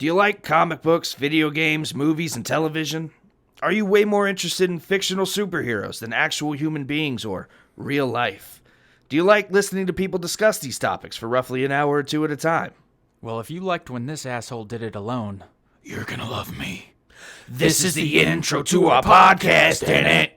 Do you like comic books, video games, movies, and television? Are you way more interested in fictional superheroes than actual human beings or real life? Do you like listening to people discuss these topics for roughly an hour or two at a time? Well, if you liked when this asshole did it alone, you're gonna love me. This is the intro to our podcast, ain't it?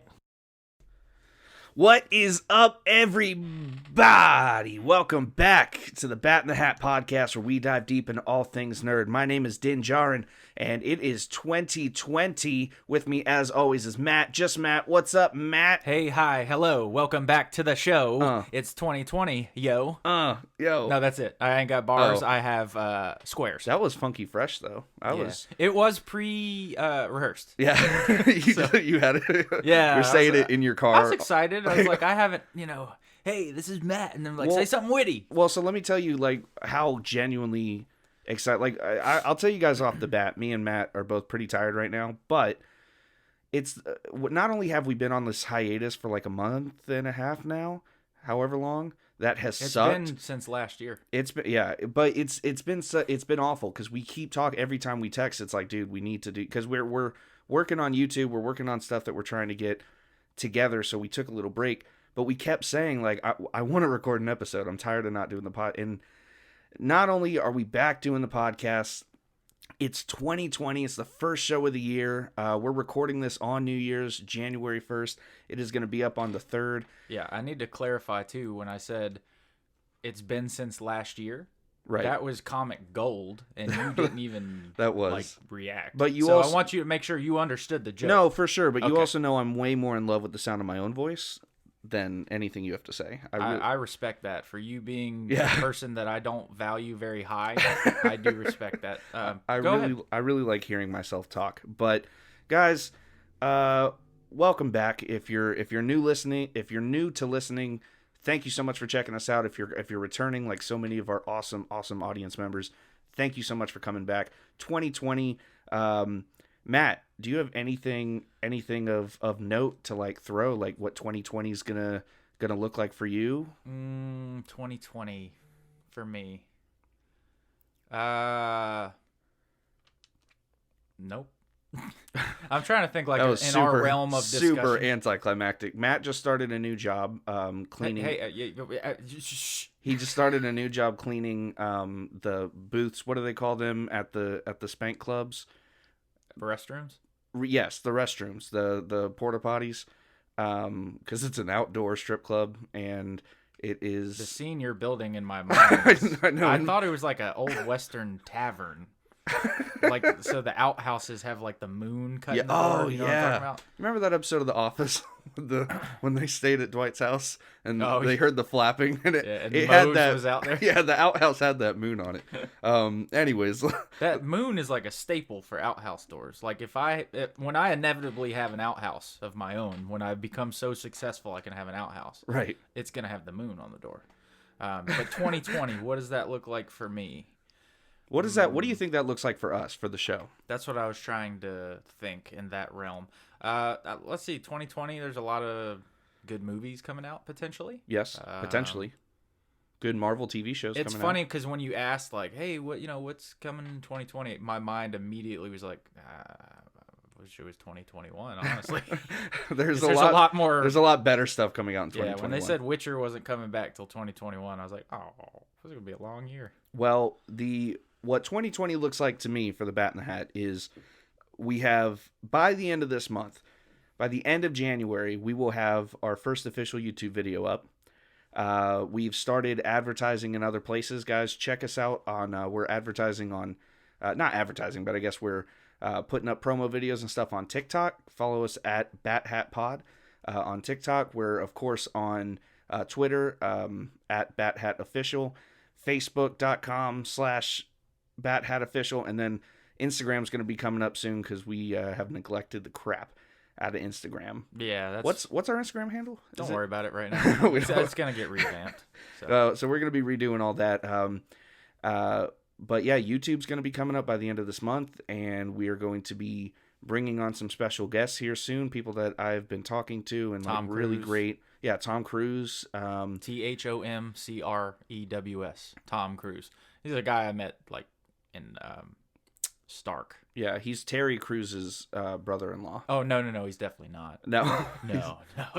What is up, everybody? Welcome back to the Bat in the Hat podcast, where we dive deep into all things nerd. My name is Din Djarin, and it is 2020. With me, as always, is Matt. Just Matt. What's up, Matt? Hey, hi, hello, welcome back to the show. It's 2020, yo. Yo. No, that's it. I ain't got bars. Oh. I have squares. That was funky fresh, though. It was pre-rehearsed. Yeah. you had it. Yeah. You're saying it in your car. I was excited. I was like, I haven't, hey, this is Matt. And then like, say something witty. Well, so let me tell you, like, how genuinely excited. Like, I'll tell you guys off the bat, me and Matt are both pretty tired right now, but it's not only have we been on this hiatus for like a month and a half now, however long that has sucked. It's been since last year. It's been, yeah, but it's been awful because we keep talking every time we text. It's like, dude, we need to do, because we're working on YouTube, we're working on stuff that we're trying to get together, so we took a little break, but we kept saying, like, I want to record an episode. I'm tired of not doing the pod. And not only are we back doing the podcast, it's 2020. It's the first show of the year. We're recording this on New Year's, January 1st. It is going to be up on the 3rd. Yeah, I need to clarify, too, when I said it's been since last year. Right. That was comic gold, and you didn't even that was like react. But you so also, I want you to make sure you understood the joke. No, for sure. But Okay. you also know I'm way more in love with the sound of my own voice than anything you have to say. I respect that. For you being Yeah. a person that I don't value very high, I do respect that. I go ahead. really like hearing myself talk. But guys, welcome back. If you're new to listening, thank you so much for checking us out. If you're returning, like so many of our awesome audience members, thank you so much for coming back. 2020. Matt, do you have anything of note to like throw, like what 2020 is gonna look like for you? 2020 for me. Nope. I'm trying to think like in our realm of discussion. Super anticlimactic. Matt just started a new job cleaning. Shh. He just started a new job cleaning the booths. What do they call them at the Spank clubs? Restrooms? Yes, the restrooms, the porta potties, because it's an outdoor strip club and it is the scene you're building in my mind. I thought it was like an old Western tavern. Like, so the outhouses have like the moon cut in the door, you know what I'm talking about? Remember that episode of The Office, when they stayed at Dwight's house and they heard the flapping and it had that was out there. Yeah, the outhouse had that moon on it. Anyways, that moon is like a staple for outhouse doors. Like when I inevitably have an outhouse of my own, when I become so successful I can have an outhouse, right? It's gonna have the moon on the door. But 2020, what does that look like for me? What is that? What do you think that looks like for us, for the show? That's what I was trying to think in that realm. Let's see, 2020, there's a lot of good movies coming out, potentially. Yes, potentially. Good Marvel TV shows coming out. It's funny because when you asked, like, hey, what's coming in 2020, my mind immediately was like, I wish it was 2021, honestly. There's a lot more. There's a lot better stuff coming out in 2021. Yeah, when they said Witcher wasn't coming back till 2021, I was like, oh, this is going to be a long year. Well, what 2020 looks like to me for the Bat in the Hat is we have, by the end of this month, by the end of January, we will have our first official YouTube video up. We've started advertising in other places, guys. Check us out on, we're advertising on, not advertising, but I guess we're putting up promo videos and stuff on TikTok. Follow us at Bat Hat Pod on TikTok. We're, of course, on Twitter at Bat Hat Official, Facebook.com/Bat Hat Official, and then Instagram's going to be coming up soon because we have neglected the crap out of Instagram. Yeah, that's what's our Instagram handle? Don't worry about it right now. It's going to get revamped. So we're going to be redoing all that. But yeah, YouTube's going to be coming up by the end of this month, and we are going to be bringing on some special guests here soon. People that I've been talking to and like really great. Yeah, Tom Cruise. THOMCREWS. Tom Cruise. He's a guy I met like in Stark. Yeah, he's Terry Cruz's brother-in-law. Oh, no, he's definitely not. No. No.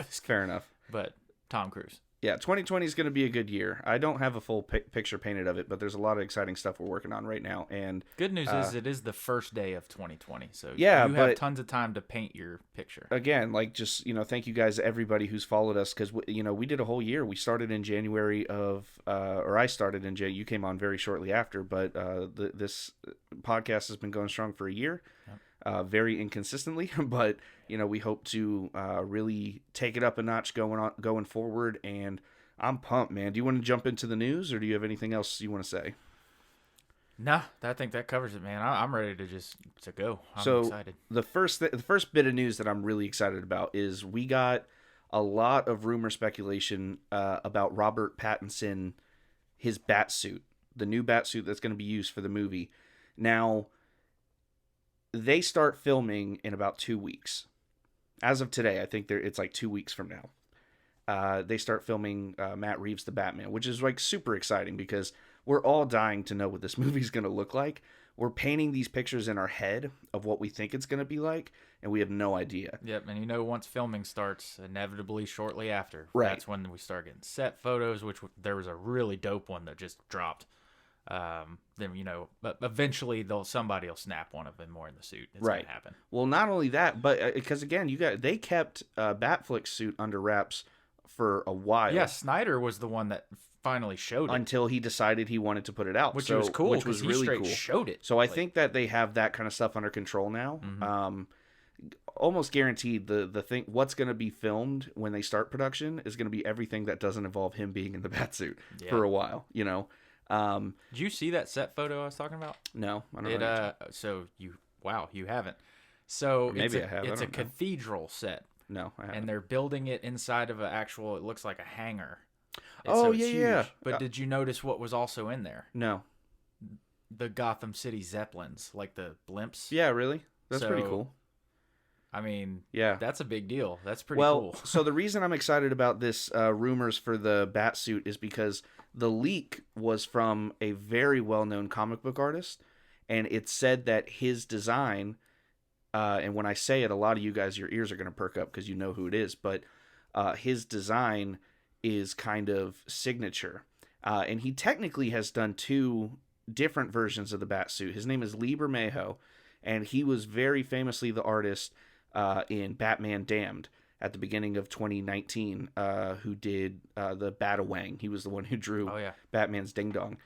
Fair enough. But Tom Cruise. Yeah, 2020 is going to be a good year. I don't have a full picture painted of it, but there's a lot of exciting stuff we're working on right now. And good news is it is the first day of 2020, so yeah, you have tons of time to paint your picture. Again, like just thank you guys, everybody who's followed us, because we did a whole year. We started in January of, or I started in January. You came on very shortly after, but this podcast has been going strong for a year. Yep. Very inconsistently, but we hope to really take it up a notch going forward, and I'm pumped, man. Do you want to jump into the news, or do you have anything else you want to say? Nah, I think that covers it, man. I'm ready to go. I'm excited. The first bit of news that I'm really excited about is we got a lot of rumor speculation about Robert Pattinson, his bat suit, the new bat suit that's going to be used for the movie. Now, they start filming in about 2 weeks. As of today, I think it's like 2 weeks from now. They start filming Matt Reeves' The Batman, which is like super exciting because we're all dying to know what this movie's going to look like. We're painting these pictures in our head of what we think it's going to be like, and we have no idea. Yep, and once filming starts, inevitably shortly after, right, that's when we start getting set photos, which there was a really dope one that just dropped. Then but eventually somebody will snap one of them more in the suit. It's right. Gonna happen. Well, not only that, but because again, they kept Batfleck's suit under wraps for a while. Yeah, Snyder was the one that finally showed it until he decided he wanted to put it out, which was cool. Which was really cool. Showed it. So I think that they have that kind of stuff under control now. Mm-hmm. Almost guaranteed the thing what's going to be filmed when they start production is going to be everything that doesn't involve him being in the Batsuit for a while. Did you see that set photo I was talking about? No, I don't know. So you haven't. So maybe I have. It's a cathedral set. No, I haven't. And they're building it inside of it looks like a hangar. Yeah. But did you notice what was also in there? No. The Gotham City Zeppelins, like the blimps. Yeah, really? That's pretty cool. I mean, yeah, that's a big deal. That's pretty cool. So the reason I'm excited about this rumors for the Batsuit is because the leak was from a very well-known comic book artist, and it said that his design, and when I say it, a lot of you guys, your ears are going to perk up because you know who it is, but his design is kind of signature. And he technically has done 2 different versions of the Batsuit. His name is Lee Bermejo, and he was very famously the artist in Batman Damned at the beginning of 2019, who did the Batawang. He was the one who drew Batman's Ding Dong.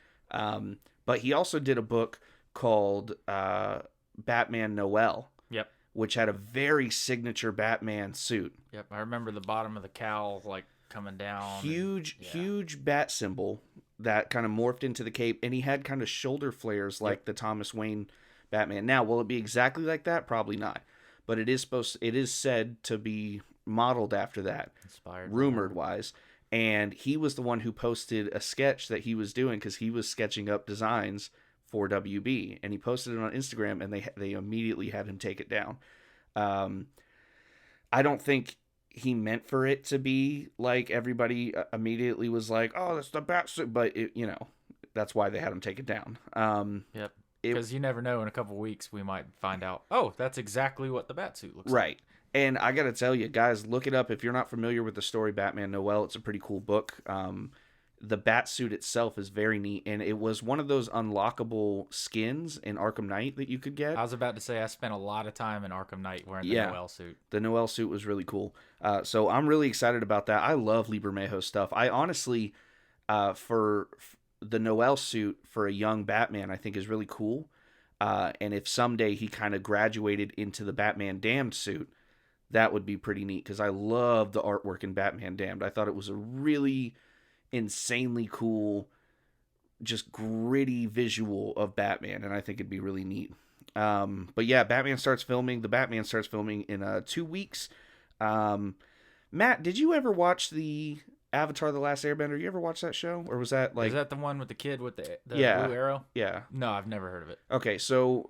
But he also did a book called Batman Noel, which had a very signature Batman suit. Yep, I remember the bottom of the cowl coming down. Huge bat symbol that kind of morphed into the cape, and he had kind of shoulder flares like the Thomas Wayne Batman. Now, will it be exactly like that? Probably not. But it is said to be modeled after that, inspired, rumored wise. And he was the one who posted a sketch that he was doing because he was sketching up designs for WB, and he posted it on Instagram, and they immediately had him take it down. I don't think he meant for it to be like everybody immediately was like, "Oh, that's the Batsuit," but that's why they had him take it down. Yep. Because you never know, in a couple weeks we might find out, oh, that's exactly what the Batsuit looks like. Right. And I got to tell you, guys, look it up. If you're not familiar with the story Batman Noel, it's a pretty cool book. The Batsuit itself is very neat, and it was one of those unlockable skins in Arkham Knight that you could get. I was about to say, I spent a lot of time in Arkham Knight wearing the Noel suit. The Noel suit was really cool. So I'm really excited about that. I love Lee Bermejo stuff. I honestly, for the Noel suit for a young Batman, I think is really cool. And if someday he kind of graduated into the Batman Damned suit, that would be pretty neat, because I love the artwork in Batman Damned. I thought it was a really insanely cool, just gritty visual of Batman, and I think it'd be really neat. But yeah, the Batman starts filming in 2 weeks. Matt, did you ever watch the Avatar: The Last Airbender? You ever watch that show? Or was that Is that the one with the kid with the blue arrow? Yeah. No, I've never heard of it. Okay, so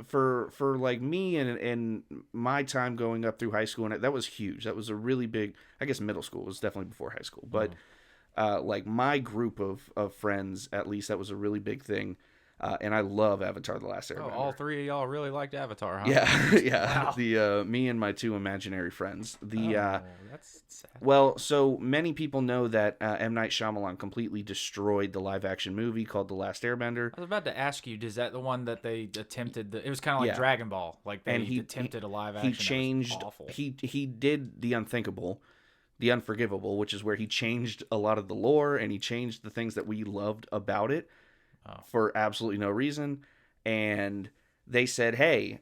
for like me and my time going up through high school, and that was huge. That was a really big, I guess middle school was definitely before high school, but like my group of friends, at least, that was a really big thing. And I love Avatar: The Last Oh, Airbender. all three of y'all really liked Avatar, huh? Yeah, yeah. Wow. The me and my two imaginary friends. Oh, that's sad. Well, so many people know that M. Night Shyamalan completely destroyed the live-action movie called The Last Airbender. I was about to ask you, is that the one that they attempted? It was kind of like Yeah. Dragon Ball. Like they And attempted a live action. He changed. That was awful. He did the unthinkable, the unforgivable, which is where he changed a lot of the lore and he changed the things that we loved about it for absolutely no reason. And they said, "Hey,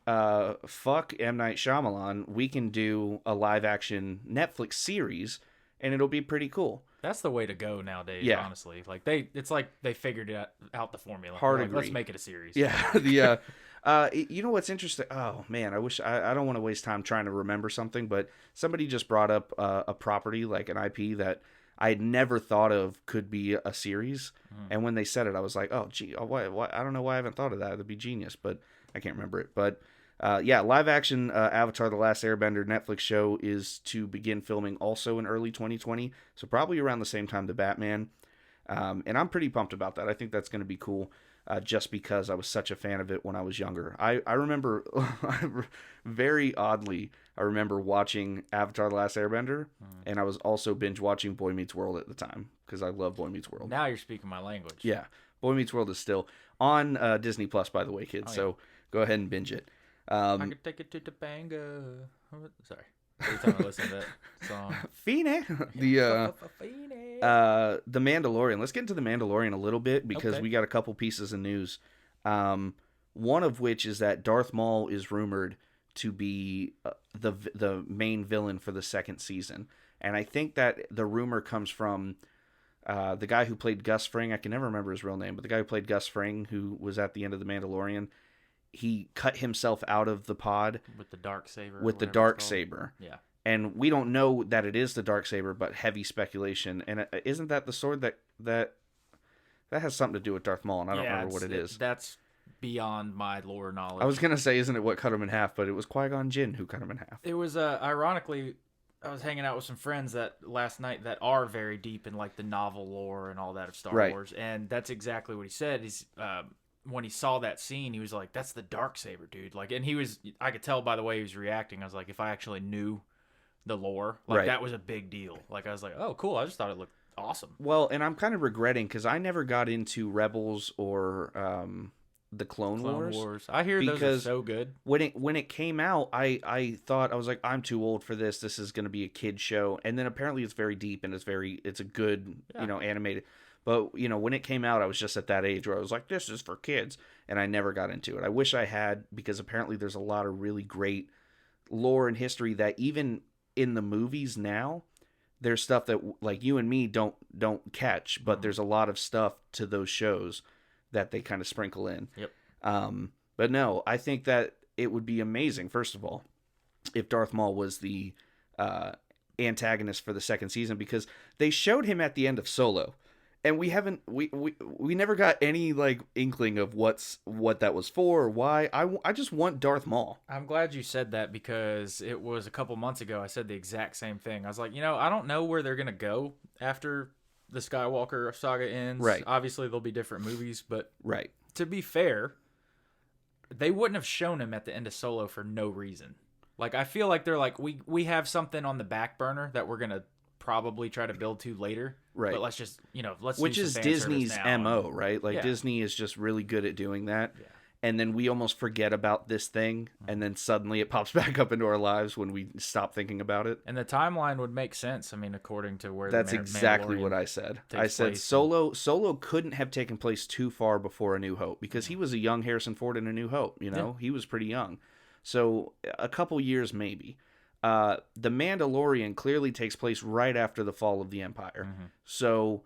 fuck M. Night Shyamalan. We can do a live-action Netflix series, and it'll be pretty cool." That's the way to go nowadays. Yeah. Honestly, like it's like they figured out the formula. Hard Like, agree. let's make it a series. Yeah, you know what's interesting? Oh man, I don't want to waste time trying to remember something, but somebody just brought up a property like an IP that I had never thought of could be a series, and when they said it, I was like, oh gee, why? I don't know why I haven't thought of that. It'd be genius, but I can't remember it. But yeah, live action Avatar: The Last Airbender Netflix show is to begin filming also in early 2020, so probably around the same time the Batman. And I'm pretty pumped about that. I think that's going to be cool. Just because I was such a fan of it when I was younger. I remember, very oddly, I remember watching Avatar: The Last Airbender, and I was also binge watching Boy Meets World at the time, because I love Boy Meets World. Now you're speaking my language. Yeah, Boy Meets World is still on Disney Plus, by the way, kids, so go ahead and binge it. I could take it to Topanga. Sorry. Every time I listen to that song. Fine. The Mandalorian. Let's get into the Mandalorian a little bit because Okay. we got a couple pieces of news. One of which is that Darth Maul is rumored to be the main villain for the second season, and I think that the rumor comes from the guy who played Gus Fring. I can never remember his real name, but the guy who played Gus Fring, who was at the end of the Mandalorian, he cut himself out of the pod With the dark saber. with the whatever dark it's called. saber. Yeah. And we don't know that it is the dark saber, but heavy speculation. And isn't that the sword that has something to do with Darth Maul? And I don't remember what it is. That's beyond my lore knowledge. I was gonna say, isn't it what cut him in half? But it was Qui-Gon Jinn who cut him in half. It was ironically, I was hanging out with some friends that last night that are very deep in like the novel lore and all that of Star Right. Wars, and that's exactly what he said. He's when he saw that scene, he was like, "That's the dark saber, dude!" Like, and I could tell by the way he was reacting. I was like, if I actually knew the lore, like Right. that was a big deal. Like, I was like, "Oh, cool!" I just thought it looked awesome. Well, and I'm kind of regretting because I never got into Rebels or the Clone Wars. I hear those are because so good. When it came out, I thought, I was like, I'm too old for this. This is going to be a kid show. And then apparently it's very deep and it's a good, animated. But, when it came out, I was just at that age where I was like, this is for kids. And I never got into it. I wish I had, because apparently there's a lot of really great lore and history that even in the movies now, there's stuff that like you and me don't catch, but there's a lot of stuff to those shows that they kind of sprinkle in. Yep. But no, I think that it would be amazing, first of all, if Darth Maul was the antagonist for the second season, because they showed him at the end of Solo, and we never got any like inkling of what that was for or why. I just want Darth Maul. I'm glad you said that because it was a couple months ago I said the exact same thing. I was like, I don't know where they're going to go after the Skywalker saga ends. Right. Obviously, there'll be different movies, but Right. to be fair, they wouldn't have shown him at the end of Solo for no reason. Like, I feel like they're like, we have something on the back burner that we're going to probably try to build to later. Right. But let's just, let's Which do is some fan service Disney's now. MO, right? Like Yeah. Disney is just really good at doing that. Yeah. And then we almost forget about this thing, and then suddenly it pops back up into our lives when we stop thinking about it. And the timeline would make sense. I mean, according to where That's the exactly Mandalorian what I said. takes I said place. Solo couldn't have taken place too far before A New Hope, because he was a young Harrison Ford in A New Hope, He was pretty young. So a couple years maybe. The Mandalorian clearly takes place right after the fall of the Empire. Mm-hmm. So,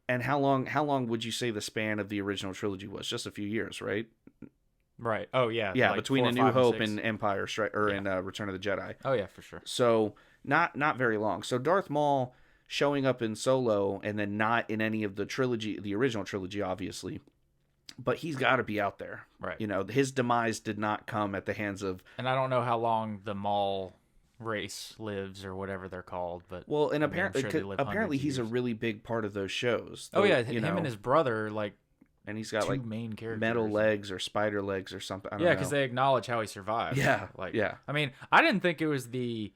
and how long would you say the span of the original trilogy was? Just a few years, right? Right. Oh, yeah. Yeah, like between 4, A New 5, Hope 6. and Empire Strike, and Return of the Jedi. Oh, yeah, for sure. So not very long. So Darth Maul showing up in Solo and then not in any of the original trilogy, obviously, but he's got to be out there. Right. His demise did not come at the hands of. And I don't know how long the Maul race lives or whatever they're called, but Well, and I mean, I'm apparently, sure they live hundreds of he's a years. really big part of those shows. Oh yeah, You him know? and his brother, like and he's got two like main characters. metal legs or spider legs or something. I don't Yeah, know. because they acknowledge how he survived. Yeah, like yeah. I mean, I didn't think it was the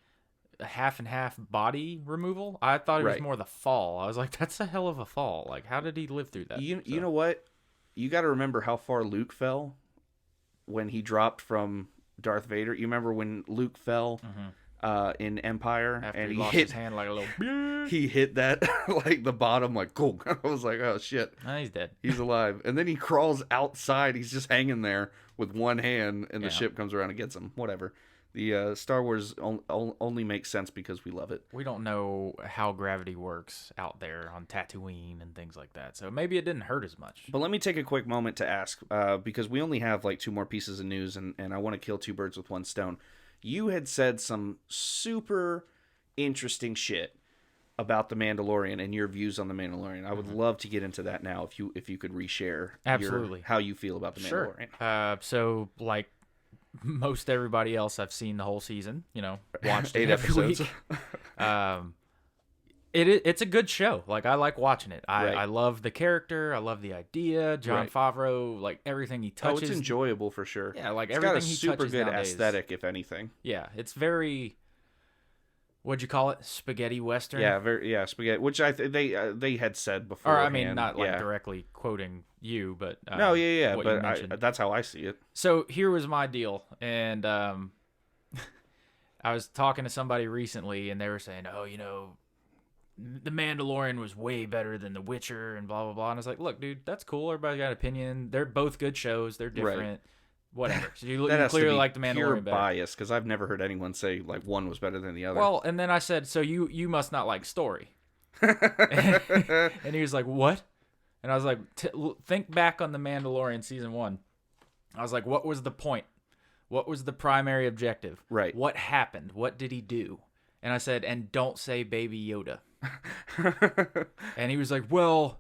half and half body removal. I thought it was Right. more the fall. I was like, that's a hell of a fall. Like, how did he live through that? You So, know what? You got to remember how far Luke fell when he dropped from Darth Vader. You remember when Luke fell in Empire after and he he lost hit his hand like a little. he hit that like the bottom like cool. I was like, oh shit, He's dead. he's alive. And then he crawls outside. He's just hanging there with one hand, and the Yeah. ship comes around and gets him. Whatever. The Star Wars only makes sense because we love it. We don't know how gravity works out there on Tatooine and things like that. So maybe it didn't hurt as much. But let me take a quick moment to ask, because we only have like 2 more pieces of news, and I want to kill 2 birds with 1 stone. You had said some super interesting shit about the Mandalorian and your views on the Mandalorian. I would love to get into that now if you could reshare Absolutely. how you feel about the Mandalorian. So like most everybody else, I've seen the whole season. Watched 8 it every episodes. week. It's a good show. Like, I like watching it. Right. I love the character. I love the idea. John Right. Favreau, like everything he Oh, touches. it's enjoyable for sure. Yeah, like It's everything got a he super touches good nowadays. aesthetic, if anything. Yeah, it's very. What'd you call it? Spaghetti western. Yeah, spaghetti, which they had said before. Or I mean, not like directly quoting you, but No, yeah, what you but mentioned. that's how I see it. So here was my deal, and I was talking to somebody recently, and they were saying, "Oh, The Mandalorian was way better than The Witcher," and blah blah blah. And I was like, "Look, dude, that's cool. Everybody got an opinion. They're both good shows. They're different. Right. Whatever." So you That has to clearly be like The pure Mandalorian better. bias, because I've never heard anyone say like one was better than the other. Well, and then I said, "So you must not like story." And he was like, "What?" And I was like, "Think back on The Mandalorian season 1." I was like, "What was the point? What was the primary objective? Right. What happened? What did he do?" And I said, "And don't say Baby Yoda." And he was like, "Well,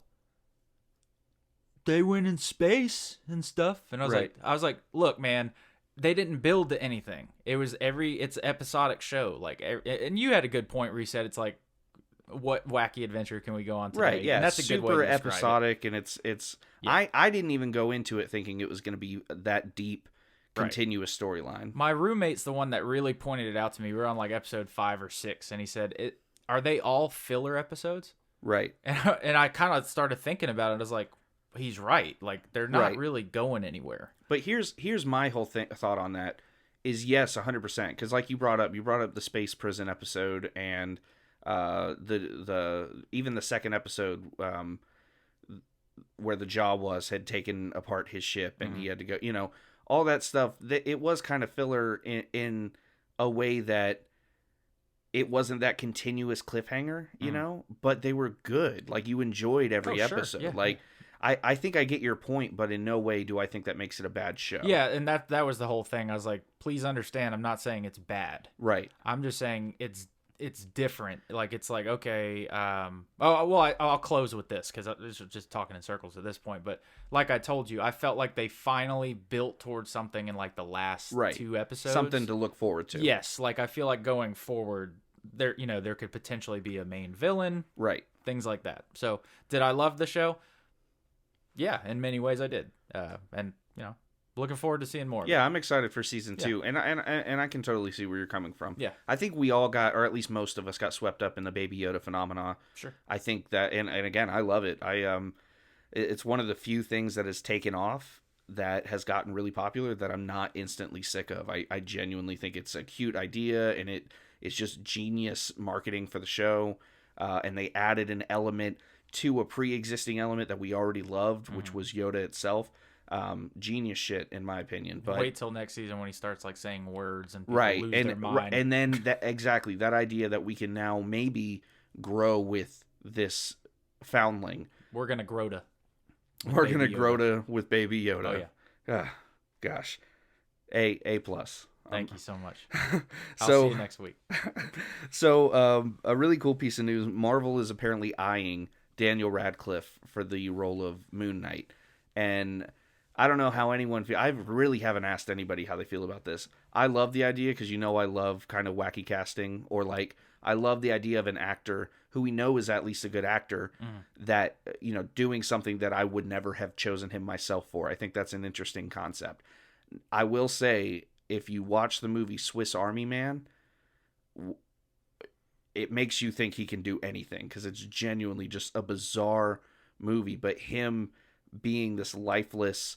they went in space and stuff." And I was like, "Look, man, they didn't build to anything. It's episodic show. Like, and you had a good point where you said it's like, what wacky adventure can we go on today?" Right, yeah, and that's a super good way to describe episodic, and it's. Yeah. I didn't even go into it thinking it was going to be that deep, Right. continuous storyline. My roommate's the one that really pointed it out to me. We were on like episode 5 or 6, and he said, "Are they all filler episodes?" Right, And I kind of started thinking about it. I was like, he's right. Like, they're not Right. really going anywhere. but here's my whole thought on that is yes, 100%, because like you brought up the space prison episode, and the even the second episode where the Jawas had taken apart his ship and he had to go, all that stuff. It was kind of filler in a way that it wasn't that continuous cliffhanger, but they were good. Like, you enjoyed every Oh, sure. episode. Yeah. Like, I think I get your point, but in no way do I think that makes it a bad show. Yeah, and that was the whole thing. I was like, please understand, I'm not saying it's bad. Right. I'm just saying it's different. Like, it's like, okay, I'll close with this because this is just talking in circles at this point. But like I told you, I felt like they finally built towards something in like the last 2 episodes. Something to look forward to. Yes, like I feel like going forward, there could potentially be a main villain, Right. things like that. So, did I love the show? Yeah, in many ways I did. And looking forward to seeing more. of it. Yeah, I'm excited for season 2, and I can totally see where you're coming from. Yeah. I think we all got, or at least most of us, got swept up in the Baby Yoda phenomena. Sure. I think that, and again, I love it. It's one of the few things that has taken off that has gotten really popular that I'm not instantly sick of. I genuinely think it's a cute idea, and it's just genius marketing for the show. And they added an element to a pre-existing element that we already loved, which was Yoda itself. Genius shit, in my opinion. But wait till next season when he starts like saying words and people right, lose and their mind. and then that idea that we can now maybe grow with this foundling. We're gonna grow to. We're gonna grow with Baby Yoda. Oh yeah. Gosh, A plus. Thank you so much. I'll So see you next week. So, a really cool piece of news: Marvel is apparently eyeing Daniel Radcliffe for the role of Moon Knight, and I don't know how anyone feel. I really haven't asked anybody how they feel about this. I love the idea because I love kind of wacky casting, or like I love the idea of an actor who we know is at least a good actor that doing something that I would never have chosen him myself for. I think that's an interesting concept. I will say, if you watch the movie Swiss Army Man, it makes you think he can do anything because it's genuinely just a bizarre movie. But him being this lifeless,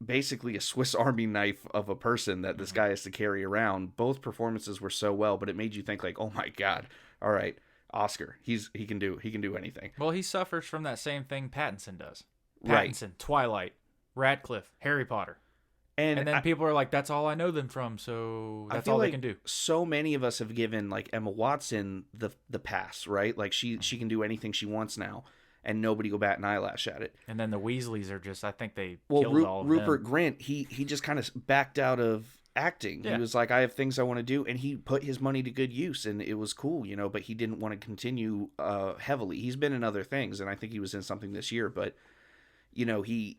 basically a Swiss Army knife of a person that this guy has to carry around, both performances were so well, but it made you think like, oh my God, all right, Oscar, he can do anything. Well, he suffers from that same thing Pattinson does. Right. Pattinson, Twilight, Radcliffe, Harry Potter. And then people are like, that's all I know them from, so that's all they can do. So many of us have given like Emma Watson the pass, right? Like she can do anything she wants now, and nobody go bat an eyelash at it. And then the Weasleys are just, I think they killed all of Rupert them. Grint, he just kind of backed out of acting. Yeah. He was like, I have things I want to do, and he put his money to good use, and it was cool, but he didn't want to continue heavily. He's been in other things, and I think he was in something this year, but he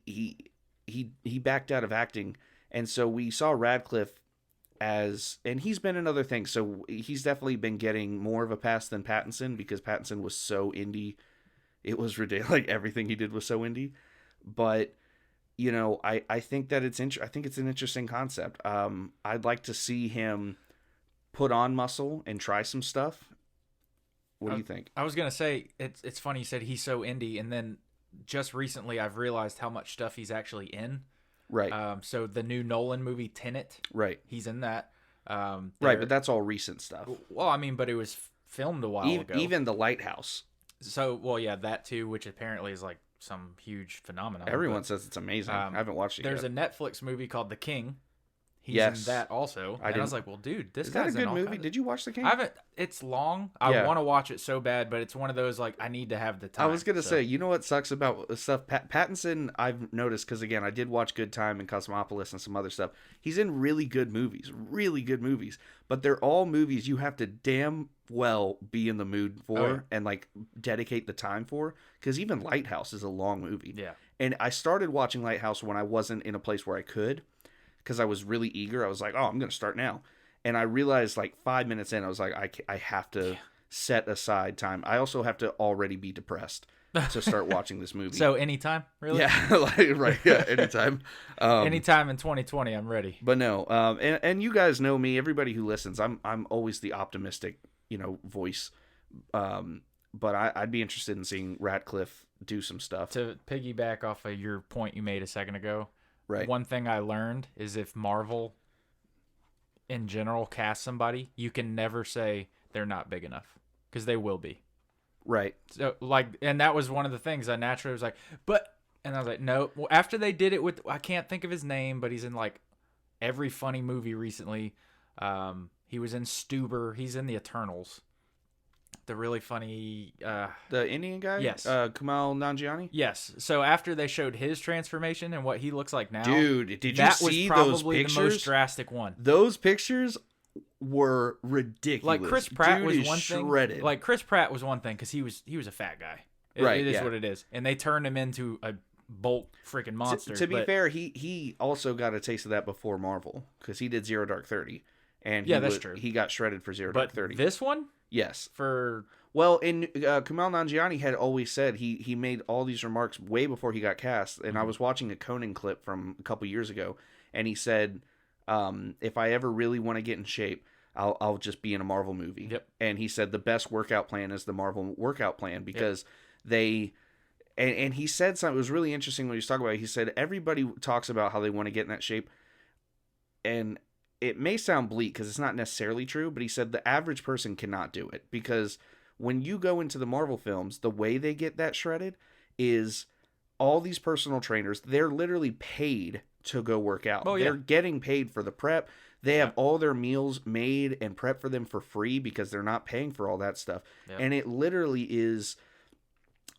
backed out of acting. And so we saw Radcliffe and he's been in other things, so he's definitely been getting more of a pass than Pattinson, because Pattinson was so indie. It was ridiculous. Like, everything he did was so indie. But, I think that I think it's an interesting concept. I'd like to see him put on muscle and try some stuff. What do you think? I was going to say, it's funny you said he's so indie, and then just recently I've realized how much stuff he's actually in. Right. So the new Nolan movie Tenet, right, he's in that. Right, but that's all recent stuff. Well, I mean, but it was filmed a while ago. Even The Lighthouse. So, well, yeah, that too, which apparently is like some huge phenomenon. Everyone says it's amazing. I haven't watched it There's yet. a Netflix movie called The King. He's Yes. in that also. And I was like, well, dude, this Is that a guy's in good all movie? kinds of- Did you watch The King? I haven't. It's long. I want to watch it so bad, but it's one of those like I need to have the time. I was gonna say, you know what sucks about stuff? Pattinson, I've noticed, because again, I did watch Good Time and Cosmopolis and some other stuff. He's in really good movies, but they're all movies you have to damn well be in the mood for and like dedicate the time for. Because even Lighthouse is a long movie. Yeah. And I started watching Lighthouse when I wasn't in a place where I could, because I was really eager. I was like, oh, I'm gonna start now. And I realized like 5 minutes in, I was like, I have to set aside time. I also have to already be depressed to start watching this movie. So anytime, really? Yeah, right. Yeah, anytime. Anytime in 2020, I'm ready. But no, and you guys know me. Everybody who listens, I'm always the optimistic, voice. But I'd be interested in seeing Radcliffe do some stuff. To piggyback off of your point you made a second ago, Right. One thing I learned is if Marvel in general cast somebody, you can never say they're not big enough, because they will be. Right. So and that was one of the things I naturally was like, and I was like, no. Well, after they did it with, I can't think of his name, but he's in like every funny movie recently. He was in Stuber. He's in the Eternals. The really funny the Indian guy? Yes. Kumail Nanjiani? Yes. So after they showed his transformation and what he looks like now, dude, did you that see was probably those pictures? the most drastic one. Those pictures were ridiculous. Like Chris Pratt Dude was is one shredded. thing. Like Chris Pratt was one thing because he was a fat guy. Right, It is yeah. what it is, and they turned him into a bulk freaking monster. To be fair, he also got a taste of that before Marvel, because he did Zero Dark 30, and that's true. He got shredded for Zero but Dark 30. This one, yes. for Well, in Kumail Nanjiani had always said he made all these remarks way before he got cast, and I was watching a Conan clip from a couple years ago, and he said, if I ever really want to get in shape, I'll just be in a Marvel movie. Yep. And he said the best workout plan is the Marvel workout plan, because they. And he said something, it was really interesting when he was talking about it. He said everybody talks about how they want to get in that shape, and it may sound bleak because it's not necessarily true, but he said the average person cannot do it, because when you go into the Marvel films, the way they get that shredded is all these personal trainers, they're literally paid to go work out. Oh, yeah. They're getting paid for the prep. They have all their meals made and prepped for them for free, because they're not paying for all that stuff. Yep. And it literally is,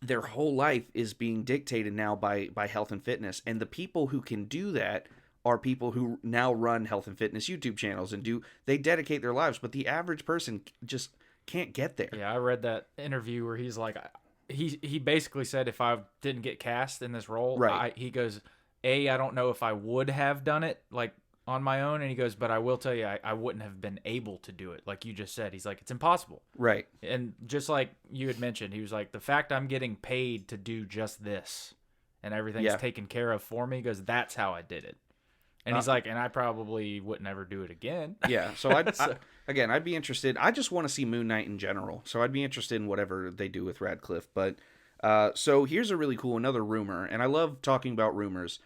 their whole life is being dictated now by health and fitness. And the people who can do that are people who now run health and fitness YouTube channels and they dedicate their lives, but the average person just can't get there. Yeah, I read that interview where he's like, he basically said if I didn't get cast in this role, Right. he goes, I don't know if I would have done it like on my own. And he goes, but I will tell you, I wouldn't have been able to do it. Like you just said, he's like, it's impossible. Right. And just like you had mentioned, he was like, the fact I'm getting paid to do just this and everything's taken care of for me, he goes, that's how I did it. And he's like, and I probably wouldn't ever do it again. Yeah. So again, I'd be interested. I just want to see Moon Knight in general. So I'd be interested in whatever they do with Radcliffe. But so here's a really cool, another rumor. And I love talking about rumors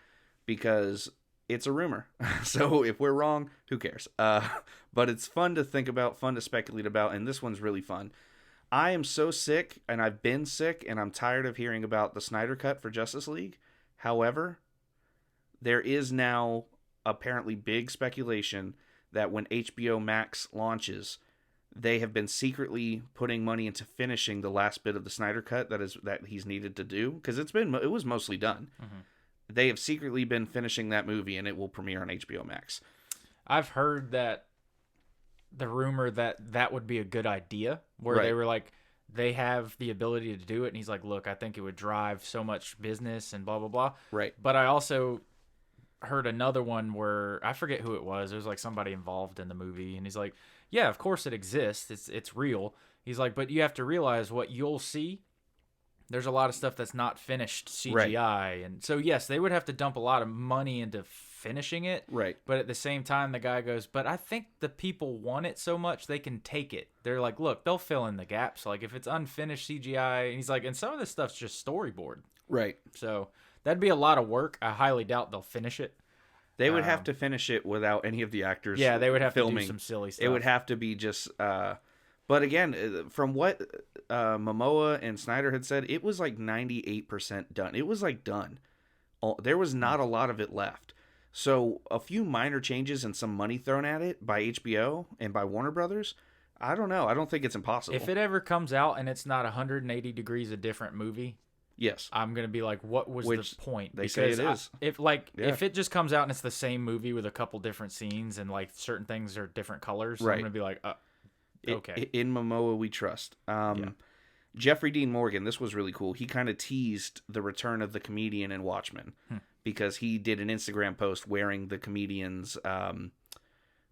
because it's a rumor. So if we're wrong, who cares? But it's fun to think about, fun to speculate about. And this one's really fun. I am so sick, and I've been sick, and I'm tired of hearing about the Snyder Cut for Justice League. However, there is now apparently big speculation that when HBO Max launches, they have been secretly putting money into finishing the last bit of the Snyder Cut that he's needed to do, because it was mostly done. Mm-hmm. They have secretly been finishing that movie, and it will premiere on HBO Max. I've heard that the rumor that would be a good idea, where they were like, they have the ability to do it, and he's like, look, I think it would drive so much business and blah blah blah. Right. But I also heard another one where I forget who it was. It was like somebody involved in the movie, and he's like, yeah, of course it exists. It's real. He's like, but you have to realize what you'll see. There's a lot of stuff that's not finished CGI. Right. And so, yes, they would have to dump a lot of money into finishing it. Right. But at the same time, the guy goes, but I think the people want it so much they can take it. They're like, look, they'll fill in the gaps. Like, if it's unfinished CGI, and he's like, and some of this stuff's just storyboard. Right. So that'd be a lot of work. I highly doubt they'll finish it. They would have to finish it without any of the actors. Yeah, they would have filming. To do some silly stuff. It would have to be just. But again, from what Momoa and Snyder had said, it was like 98% done. It was like done. There was not a lot of it left. So a few minor changes and some money thrown at it by HBO and by Warner Brothers. I don't know. I don't think it's impossible. If it ever comes out and it's not 180 degrees a different movie. Yes, I'm gonna be like, what was the point? They say it is. If it just comes out and it's the same movie with a couple different scenes and like certain things are different colors, right. I'm gonna be like, okay. In Momoa we trust. Jeffrey Dean Morgan, this was really cool. He kind of teased the return of the comedian in Watchmen because he did an Instagram post wearing the comedian's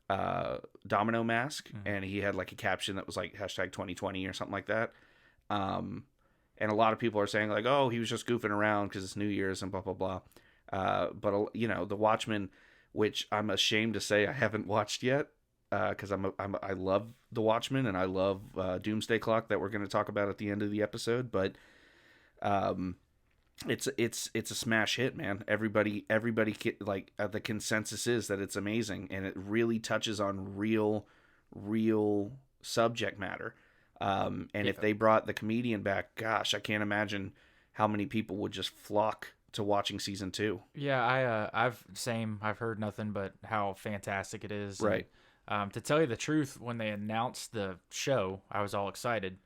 domino mask, and he had like a caption that was like #2020 or something like that. And a lot of people are saying like, oh, he was just goofing around because it's New Year's and blah, blah, blah. But, The Watchmen, which I'm ashamed to say I haven't watched yet because I love The Watchmen and I love Doomsday Clock that we're going to talk about at the end of the episode. But it's a smash hit, man. Everybody the consensus is that it's amazing and it really touches on real subject matter. If they brought the comedian back, gosh, I can't imagine how many people would just flock to watching season 2. Yeah, I've heard nothing but how fantastic it is. Right. And, to tell you the truth, when they announced the show, I was all excited.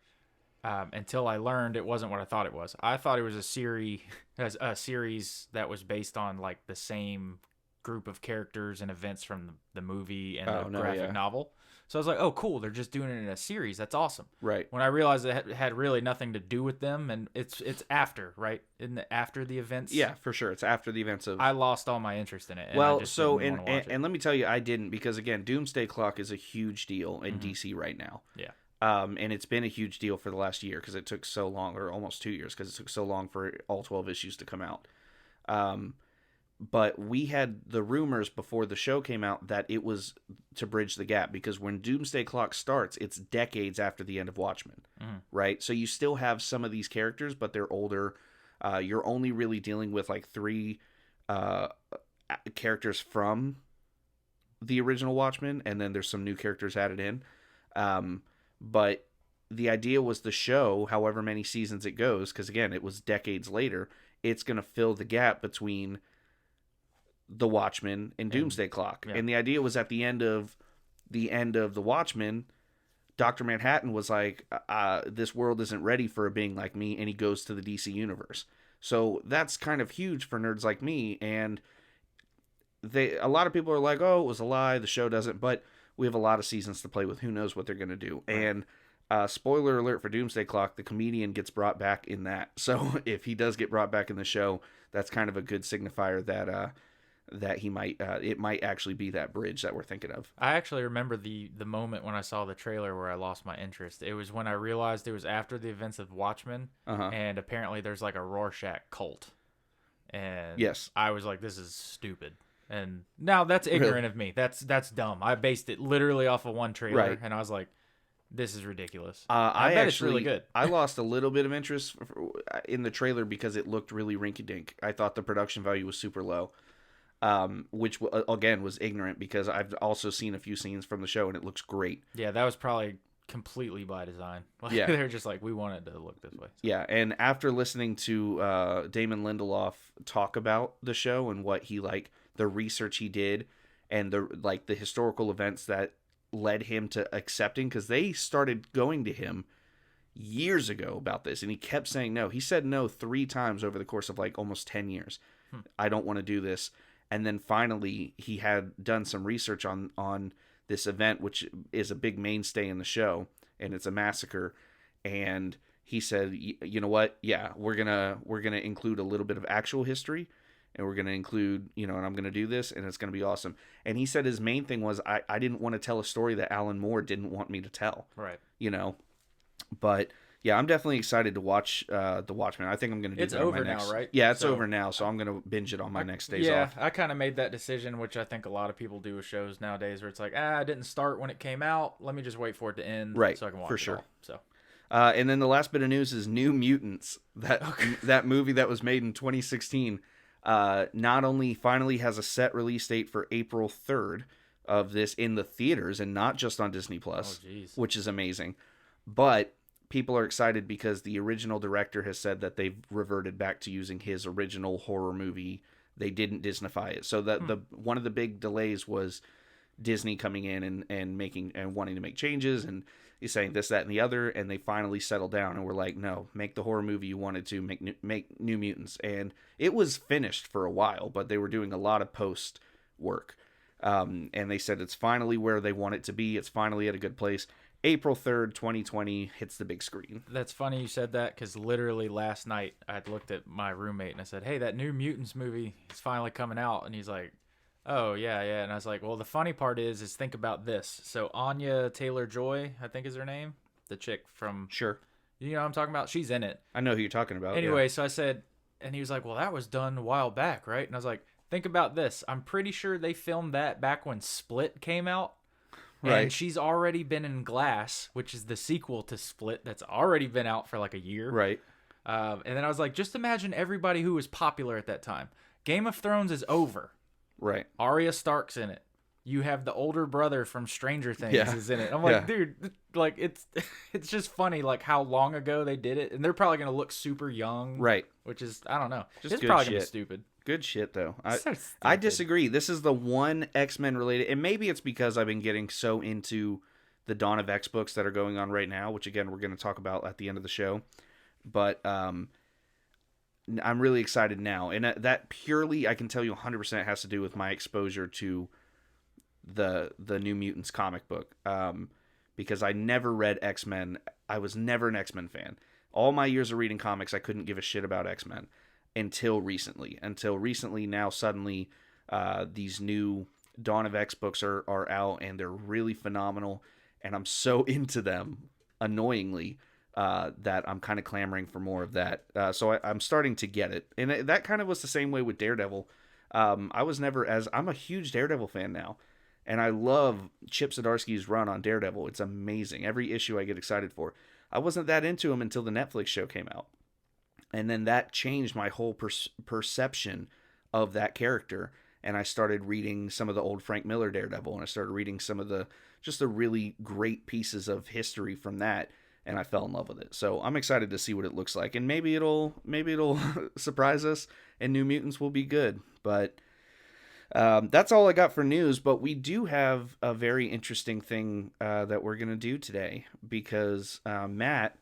Until I learned it wasn't what I thought it was. I thought it was a series that was based on like the same group of characters and events from the movie and the graphic novel. So I was like, oh, cool. They're just doing it in a series. That's awesome. Right. When I realized it had really nothing to do with them, and it's after, right? After the events. Yeah, for sure. It's after the events of. I lost all my interest in it. And let me tell you, I didn't because again, Doomsday Clock is a huge deal in DC right now. Yeah. And it's been a huge deal for the last year because it took so long, or almost 2 years, because it took so long for all 12 issues to come out. But we had the rumors before the show came out that it was to bridge the gap because when Doomsday Clock starts, it's decades after the end of Watchmen, right? So you still have some of these characters, but they're older. You're only really dealing with like 3 characters from the original Watchmen, and then there's some new characters added in. But the idea was the show, however many seasons it goes, because again, it was decades later, it's going to fill the gap between the Watchmen and Doomsday Clock. Yeah. And the idea was at the end of the Watchmen, Dr. Manhattan was like, this world isn't ready for a being like me, and he goes to the DC universe. So that's kind of huge for nerds like me, and a lot of people are like, oh, it was a lie, the show doesn't, but we have a lot of seasons to play with. Who knows what they're going to do? Right. And Spoiler alert for Doomsday Clock, the comedian gets brought back in that. So if he does get brought back in the show, that's kind of a good signifier that he might it might actually be that bridge that we're thinking of. I actually remember the moment when I saw the trailer where I lost my interest. It was when I realized it was after the events of Watchmen, and apparently there's like a Rorschach cult. And yes, I was like, this is stupid. And now that's ignorant of me. That's dumb. I based it literally off of one trailer, and I was like, this is ridiculous. I bet it's really good. I lost a little bit of interest in the trailer because it looked really rinky-dink. I thought the production value was super low, which again was ignorant because I've also seen a few scenes from the show and it looks great. Yeah, that was probably completely by design. Yeah, they're just like, we want it to look this way. So. Yeah, and after listening to Damon Lindelof talk about the show and what he the research he did and the historical events that led him to accepting, because they started going to him years ago about this and he kept saying no. He said no 3 times over the course of almost 10 years. I don't want to do this. And then finally he had done some research on this event, which is a big mainstay in the show, and it's a massacre. And he said, you know what? Yeah, we're gonna include a little bit of actual history, and we're gonna include, and I'm gonna do this, and it's gonna be awesome. And he said his main thing was I didn't want to tell a story that Alan Moore didn't want me to tell. Right. But yeah, I'm definitely excited to watch The Watchmen. I think I'm going to do it's that over on my next... now, right? Yeah, it's over now, so I'm going to binge it on my next days off. Yeah, I kind of made that decision, which I think a lot of people do with shows nowadays, where it's like, I didn't start when it came out. Let me just wait for it to end so I can watch for it sure. all. So. And then the last bit of news is New Mutants, that movie that was made in 2016. Not only finally has a set release date for April 3rd of this in the theaters and not just on Disney Plus, which is amazing, but people are excited because the original director has said that they've reverted back to using his original horror movie. They didn't Disneyfy it. So that one of the big delays was Disney coming in and making and wanting to make changes, and he's saying this, that, and the other, and they finally settled down and were like, no, make the horror movie you wanted to, make New Mutants. And it was finished for a while, but they were doing a lot of post work. And they said it's finally where they want it to be. It's finally at a good place. April 3rd, 2020 hits the big screen. That's funny you said that, because literally last night I looked at my roommate and I said, hey, that New Mutants movie is finally coming out. And he's like, oh, yeah. And I was like, well, the funny part is think about this. So Anya Taylor-Joy, I think is her name, the chick from... Sure. You know what I'm talking about? She's in it. I know who you're talking about. Anyway, so I said, and he was like, well, that was done a while back, right? And I was like, think about this. I'm pretty sure they filmed that back when Split came out. Right. And she's already been in Glass, which is the sequel to Split that's already been out for like a year. Right. And then I was like, just imagine everybody who was popular at that time. Game of Thrones is over. Right. Arya Stark's in it. You have the older brother from Stranger Things is in it. I'm like, dude, like it's just funny like how long ago they did it, and they're probably gonna look super young. Right. Which is, I don't know. Just it's probably gonna be stupid. Good shit, though. So I disagree. This is the one X-Men related, and maybe it's because I've been getting so into the Dawn of X books that are going on right now, which again we're going to talk about at the end of the show. But I'm really excited now, and that purely, I can tell you 100% has to do with my exposure to the New Mutants comic book. Because I never read X-Men. I was never an X-Men fan. All my years of reading comics, I couldn't give a shit about X-Men. Until recently, now suddenly these new Dawn of X books are out, and they're really phenomenal, and I'm so into them, annoyingly, that I'm kind of clamoring for more of that. So I'm starting to get it, and that kind of was the same way with Daredevil. I'm a huge Daredevil fan now, and I love Chip Zdarsky's run on Daredevil. It's amazing. Every issue I get excited for. I wasn't that into him until the Netflix show came out. And then that changed my whole perception of that character. And I started reading some of the old Frank Miller Daredevil, and I started reading some of the really great pieces of history from that, and I fell in love with it. So I'm excited to see what it looks like, and maybe it'll surprise us, and New Mutants will be good. But that's all I got for news. But we do have a very interesting thing that we're gonna do today, because Matt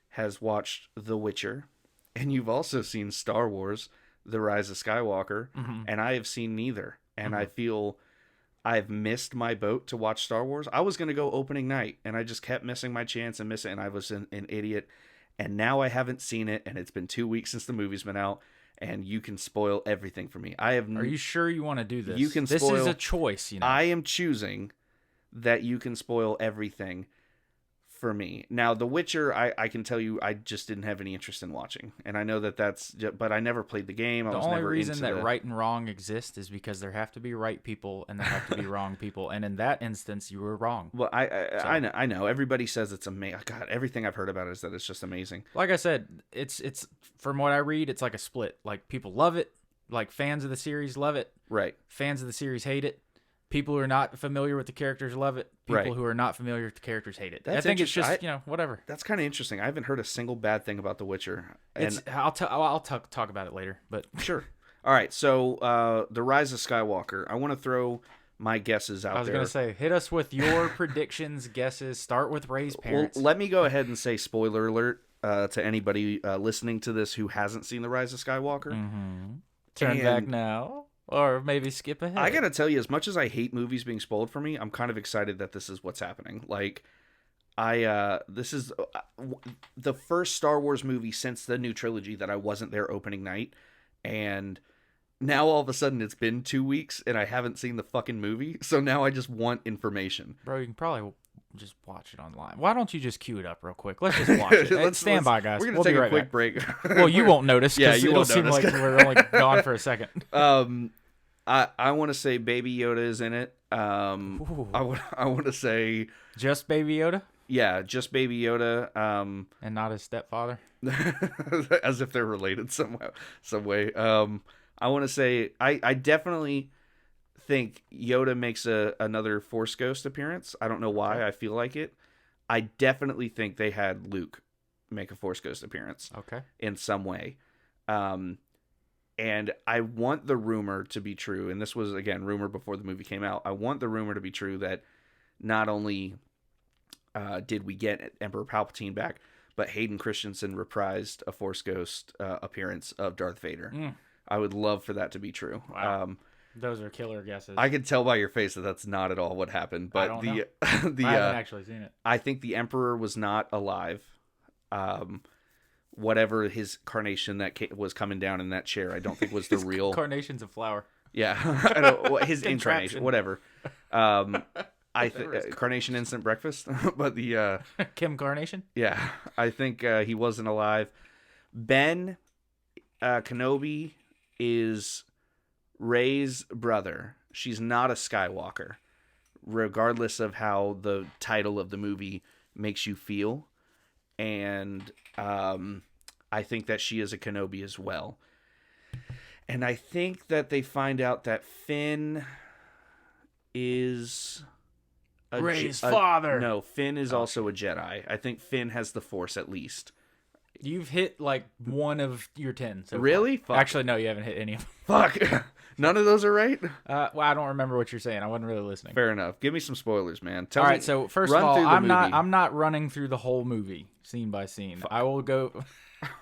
has watched The Witcher. And you've also seen Star Wars, The Rise of Skywalker, and I have seen neither. And I feel I've missed my boat to watch Star Wars. I was going to go opening night, and I just kept missing my chance and missing it, and I was an idiot. And now I haven't seen it, and it's been 2 weeks since the movie's been out, and you can spoil everything for me. Are you sure you want to do this? You can This spoil, is a choice, you know. I am choosing that you can spoil everything for me. Now, The Witcher, I can tell you, I just didn't have any interest in watching, and I know but I never played the game. The only reason that right and wrong exist is because there have to be right people and there have to be wrong people, and in that instance, you were wrong. Well, I know. Everybody says it's amazing. God, everything I've heard about it is that it's just amazing. Like I said, it's from what I read, it's like a split. Like people love it, like fans of the series love it. Right. Fans of the series hate it. People who are not familiar with the characters love it. People who are not familiar with the characters hate it. I think it's just whatever. That's kind of interesting. I haven't heard a single bad thing about The Witcher. And I'll talk about it later, but sure. All right. So The Rise of Skywalker. I want to throw my guesses out there. I was gonna say, hit us with your predictions, guesses. Start with Rey's parents. Well, let me go ahead and say spoiler alert to anybody listening to this who hasn't seen The Rise of Skywalker. Mm-hmm. Turn back now. Or maybe skip ahead. I gotta tell you, as much as I hate movies being spoiled for me, I'm kind of excited that this is what's happening. Like, this is the first Star Wars movie since the new trilogy that I wasn't there opening night, and now all of a sudden it's been 2 weeks and I haven't seen the fucking movie, so now I just want information. Bro, you can probably just watch it online. Why don't you just queue it up real quick? Let's just watch it. Stand by, guys. We're gonna take a quick break. Well, you won't notice. Yeah, you it'll won't seem notice. like we're only gone for a second. I want to say Baby Yoda is in it. I want to say just Baby Yoda. Yeah, just Baby Yoda. And not his stepfather. As if they're related some way. I want to say I definitely think Yoda makes another Force Ghost appearance. I don't know why. I feel like it. I definitely think they had Luke make a Force Ghost appearance. Okay. In some way. And I want the rumor to be true. And this was, again, rumor before the movie came out. I want the rumor to be true that not only did we get Emperor Palpatine back, but Hayden Christensen reprised a Force Ghost appearance of Darth Vader. I would love for that to be true. Wow. Those are killer guesses. I can tell by your face that that's not at all what happened. But I haven't actually seen it. I think the Emperor was not alive. Whatever his carnation that was coming down in that chair, I don't think was the real. Carnation's a flower. Yeah, I don't, his incarnation, whatever. Carnation instant breakfast, but the Kim Carnation. Yeah, I think he wasn't alive. Ben Kenobi is Rey's brother. She's not a Skywalker, regardless of how the title of the movie makes you feel. And I think that she is a Kenobi as well. And I think that they find out that Finn is Rey's father. No, Finn is also a Jedi. I think Finn has the Force at least. You've hit like one of your 10. So really? Fuck. Actually, no, you haven't hit any of them. Fuck. None of those are right? Well, I don't remember what you're saying. I wasn't really listening. Fair enough. Give me some spoilers, man. All right, so first of all, I'm not running through the whole movie scene by scene. Fuck. I will go.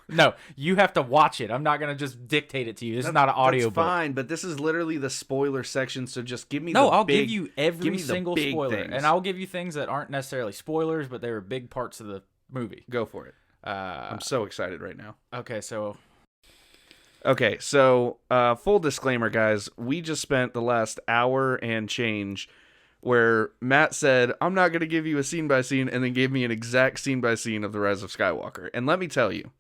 No, you have to watch it. I'm not going to just dictate it to you. This is not an audio book. That's fine, but this is literally the spoiler section, so just give me I'll give you every single spoiler. Things. And I'll give you things that aren't necessarily spoilers, but they were big parts of the movie. Go for it. I'm so excited right now. Okay, so full disclaimer, guys. We just spent the last hour and change where Matt said, I'm not going to give you a scene by scene, and then gave me an exact scene by scene of The Rise of Skywalker. And let me tell you,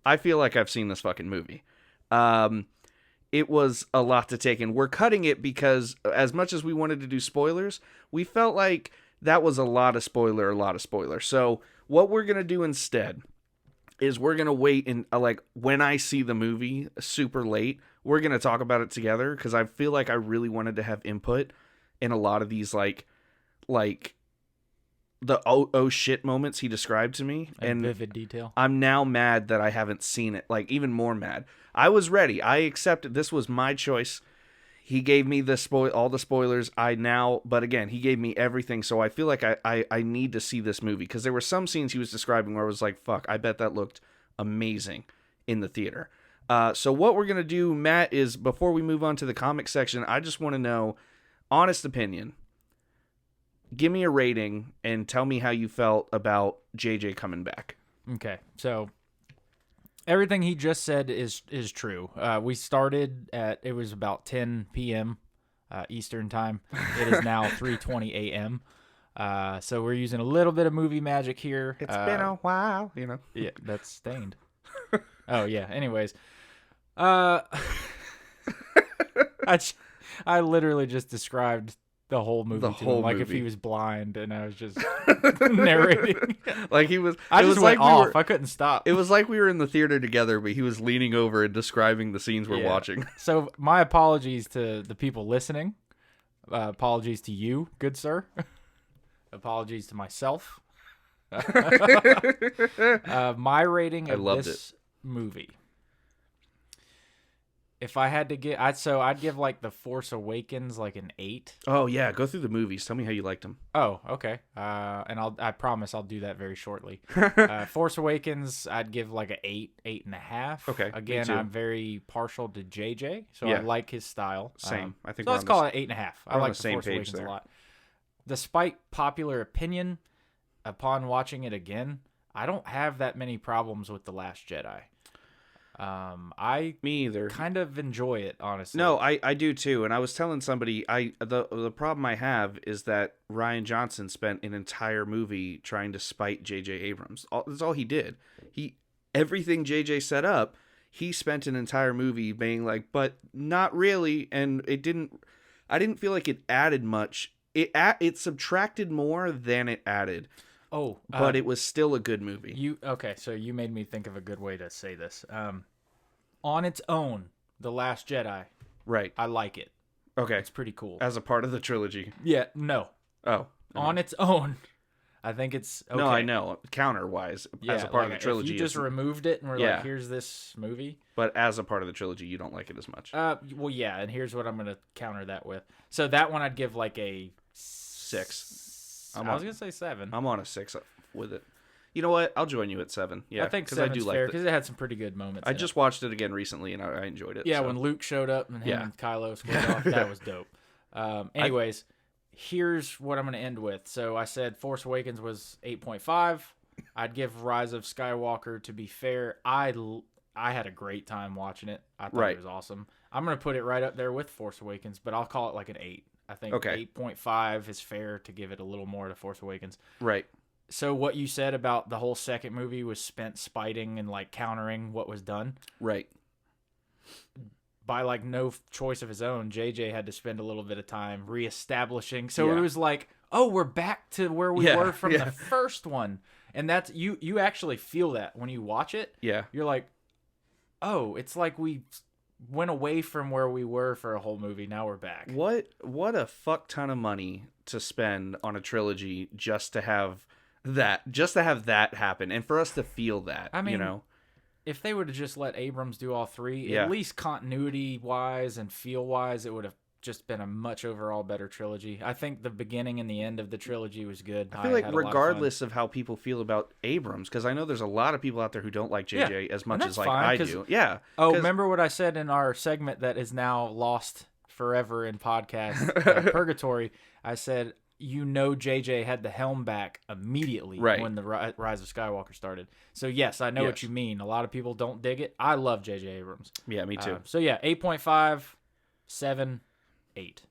I feel like I've seen this fucking movie. It was a lot to take in. We're cutting it because as much as we wanted to do spoilers, we felt like that was a lot of spoiler. So what we're going to do instead is we're going to wait and when I see the movie super late, we're going to talk about it together because I feel like I really wanted to have input in a lot of these like the oh shit moments he described to me and vivid detail. I'm now mad that I haven't seen it, like even more mad. I was ready. I accepted this was my choice. He gave me all the spoilers. But again, he gave me everything. So I feel like I need to see this movie because there were some scenes he was describing where I was like, fuck, I bet that looked amazing in the theater. So what we're going to do, Matt, is before we move on to the comic section, I just want to know honest opinion. Give me a rating and tell me how you felt about JJ coming back. Okay, so everything he just said is true. We started at, it was about 10 p.m. Eastern time. It is now 3:20 a.m. So we're using a little bit of movie magic here. It's been a while, you know. Yeah, that's Stained. Oh yeah. Anyways, I literally just described the whole movie to him, like if he was blind, and I was just narrating. Like he was. I it just was went like we off. were, I couldn't stop. It was like we were in the theater together, but he was leaning over and describing the scenes we're Yeah. watching. So my apologies to the people listening. Apologies to you, good sir. Apologies to myself. My rating of loved this movie. If I had to get, I'd give like The Force Awakens like an 8. Oh yeah, go through the movies. Tell me how you liked them. Oh, okay. And I promise I'll do that very shortly. Force Awakens, I'd give like a 8.5. Okay, me Again, too. I'm very partial to JJ, so Yeah. I like his style. Same. I think so we're let's on call the it 8.5. I we're on like the The same Force page Awakens there. a lot. Despite popular opinion, upon watching it again, I don't have that many problems with The Last Jedi. I Me either. kind of enjoy it, honestly. No, I do too. And I was telling somebody, the problem I have is that Rian Johnson spent an entire movie trying to spite J.J. Abrams. That's all he did. Everything J.J. set up, he spent an entire movie being like, but not really. And I didn't feel like it added much. It subtracted more than it added. Oh, But it was still a good movie. Okay, so you made me think of a good way to say this. On its own, The Last Jedi, Right. I like it. Okay. It's pretty cool. As a part of the trilogy. Yeah, no. Oh. On its own, I think it's okay. No, I know. Counter-wise, as a part of the trilogy. If you just it's- removed it and were Yeah. like, here's this movie. But as a part of the trilogy, you don't like it as much. Well, yeah, and here's what I'm going to counter that with. So that one I'd give like a 6. I was going to say 7. I'm on a 6 with it. You know what? I'll join you at 7. Yeah, I think because I 7's do fair like because it had some pretty good moments. I in just watched it again recently and I enjoyed it. it. Yeah, so. when Luke showed up and him Yeah. and Kylo squared off, that was dope. Anyways, here's what I'm going to end with. So I said Force Awakens was 8.5. I'd give Rise of Skywalker, to be fair, I had a great time watching it. I thought Right. it was awesome. I'm going to put it right up there with Force Awakens, but I'll call it like an 8. I think Okay. 8.5 is fair to give it a little more to Force Awakens. Right. So what you said about the whole second movie was spent spiting and like countering what was done. Right. By like no choice of his own, JJ had to spend a little bit of time reestablishing. So Yeah. it was like, oh, we're back to where we Yeah, were from yeah. the first one. And that's you actually feel that when you watch it. Yeah. You're like, oh, it's like we went away from where we were for a whole movie. Now we're back. What a fuck ton of money to spend on a trilogy just to have that happen and for us to feel that. I mean, you know. If they would have just let Abrams do all three, Yeah. at least continuity wise and feel wise, it would have just been a much overall better trilogy. I think the beginning and the end of the trilogy was good. I feel like had a lot of fun. regardless of how people feel about Abrams, because I know there's a lot of people out there who don't like JJ as much that's as like fine, I 'cause- do. Yeah. Oh, 'cause- remember what I said in our segment that is now lost forever in podcast purgatory? I said, JJ had the helm back immediately Right. when the Rise of Skywalker started. So yes, I know what Yes. you mean. A lot of people don't dig it. I love JJ Abrams. Yeah, me too. So yeah, 8.5, 7, 8.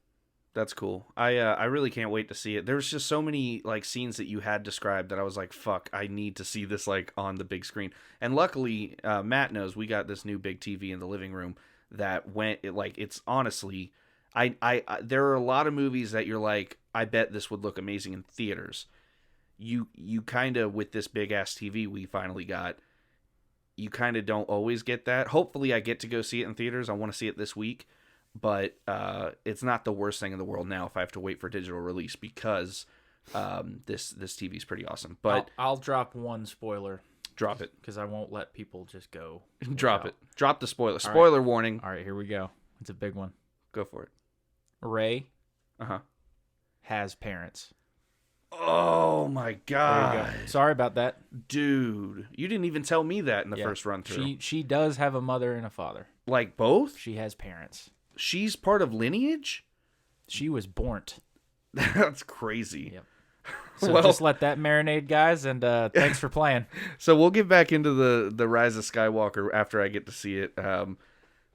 That's cool. I really can't wait to see it. There's just so many like scenes that you had described that I was like, fuck, I need to see this like on the big screen. And luckily, Matt knows we got this new big TV in the living room that it's honestly, I there are a lot of movies that you're like, I bet this would look amazing in theaters. You kind of, with this big ass TV we finally got, you kind of don't always get that. Hopefully I get to go see it in theaters. I want to see it this week. But it's not the worst thing in the world now if I have to wait for digital release because this TV is pretty awesome. But I'll drop one spoiler drop it. because I won't let people just go. Drop without. it. Drop the spoiler. Spoiler warning. All right, here we go. It's a big one. Go for it. Rey Uh-huh. has parents. Oh my There god. you go. Sorry about that. Dude, you didn't even tell me that in the Yeah. first run through. She does have a mother and a father. Like both? She has parents. She's part of lineage? She was born. That's crazy. Yep. So just let that marinate, guys, and thanks for playing. So we'll get back into the Rise of Skywalker after I get to see it.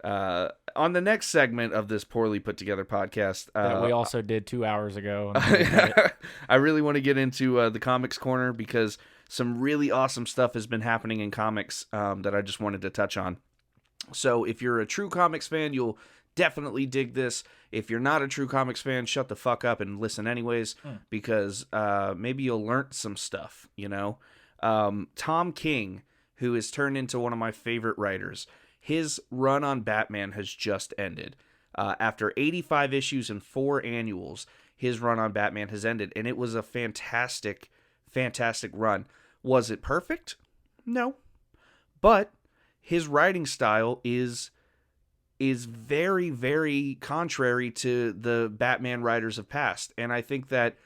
On the next segment of this poorly put together podcast That we also did 2 hours ago. I really want to get into the Comics Corner because some really awesome stuff has been happening in comics that I just wanted to touch on. So if you're a true comics fan, you'll definitely dig this. If you're not a true comics fan, shut the fuck up and listen anyways, because maybe you'll learn some stuff, you know? Tom King, who has turned into one of my favorite writers, his run on Batman has just ended. After 85 issues and 4 annuals, his run on Batman has ended, and it was a fantastic, fantastic run. Was it perfect? No. But his writing style is very, very contrary to the Batman writers of past. And I think that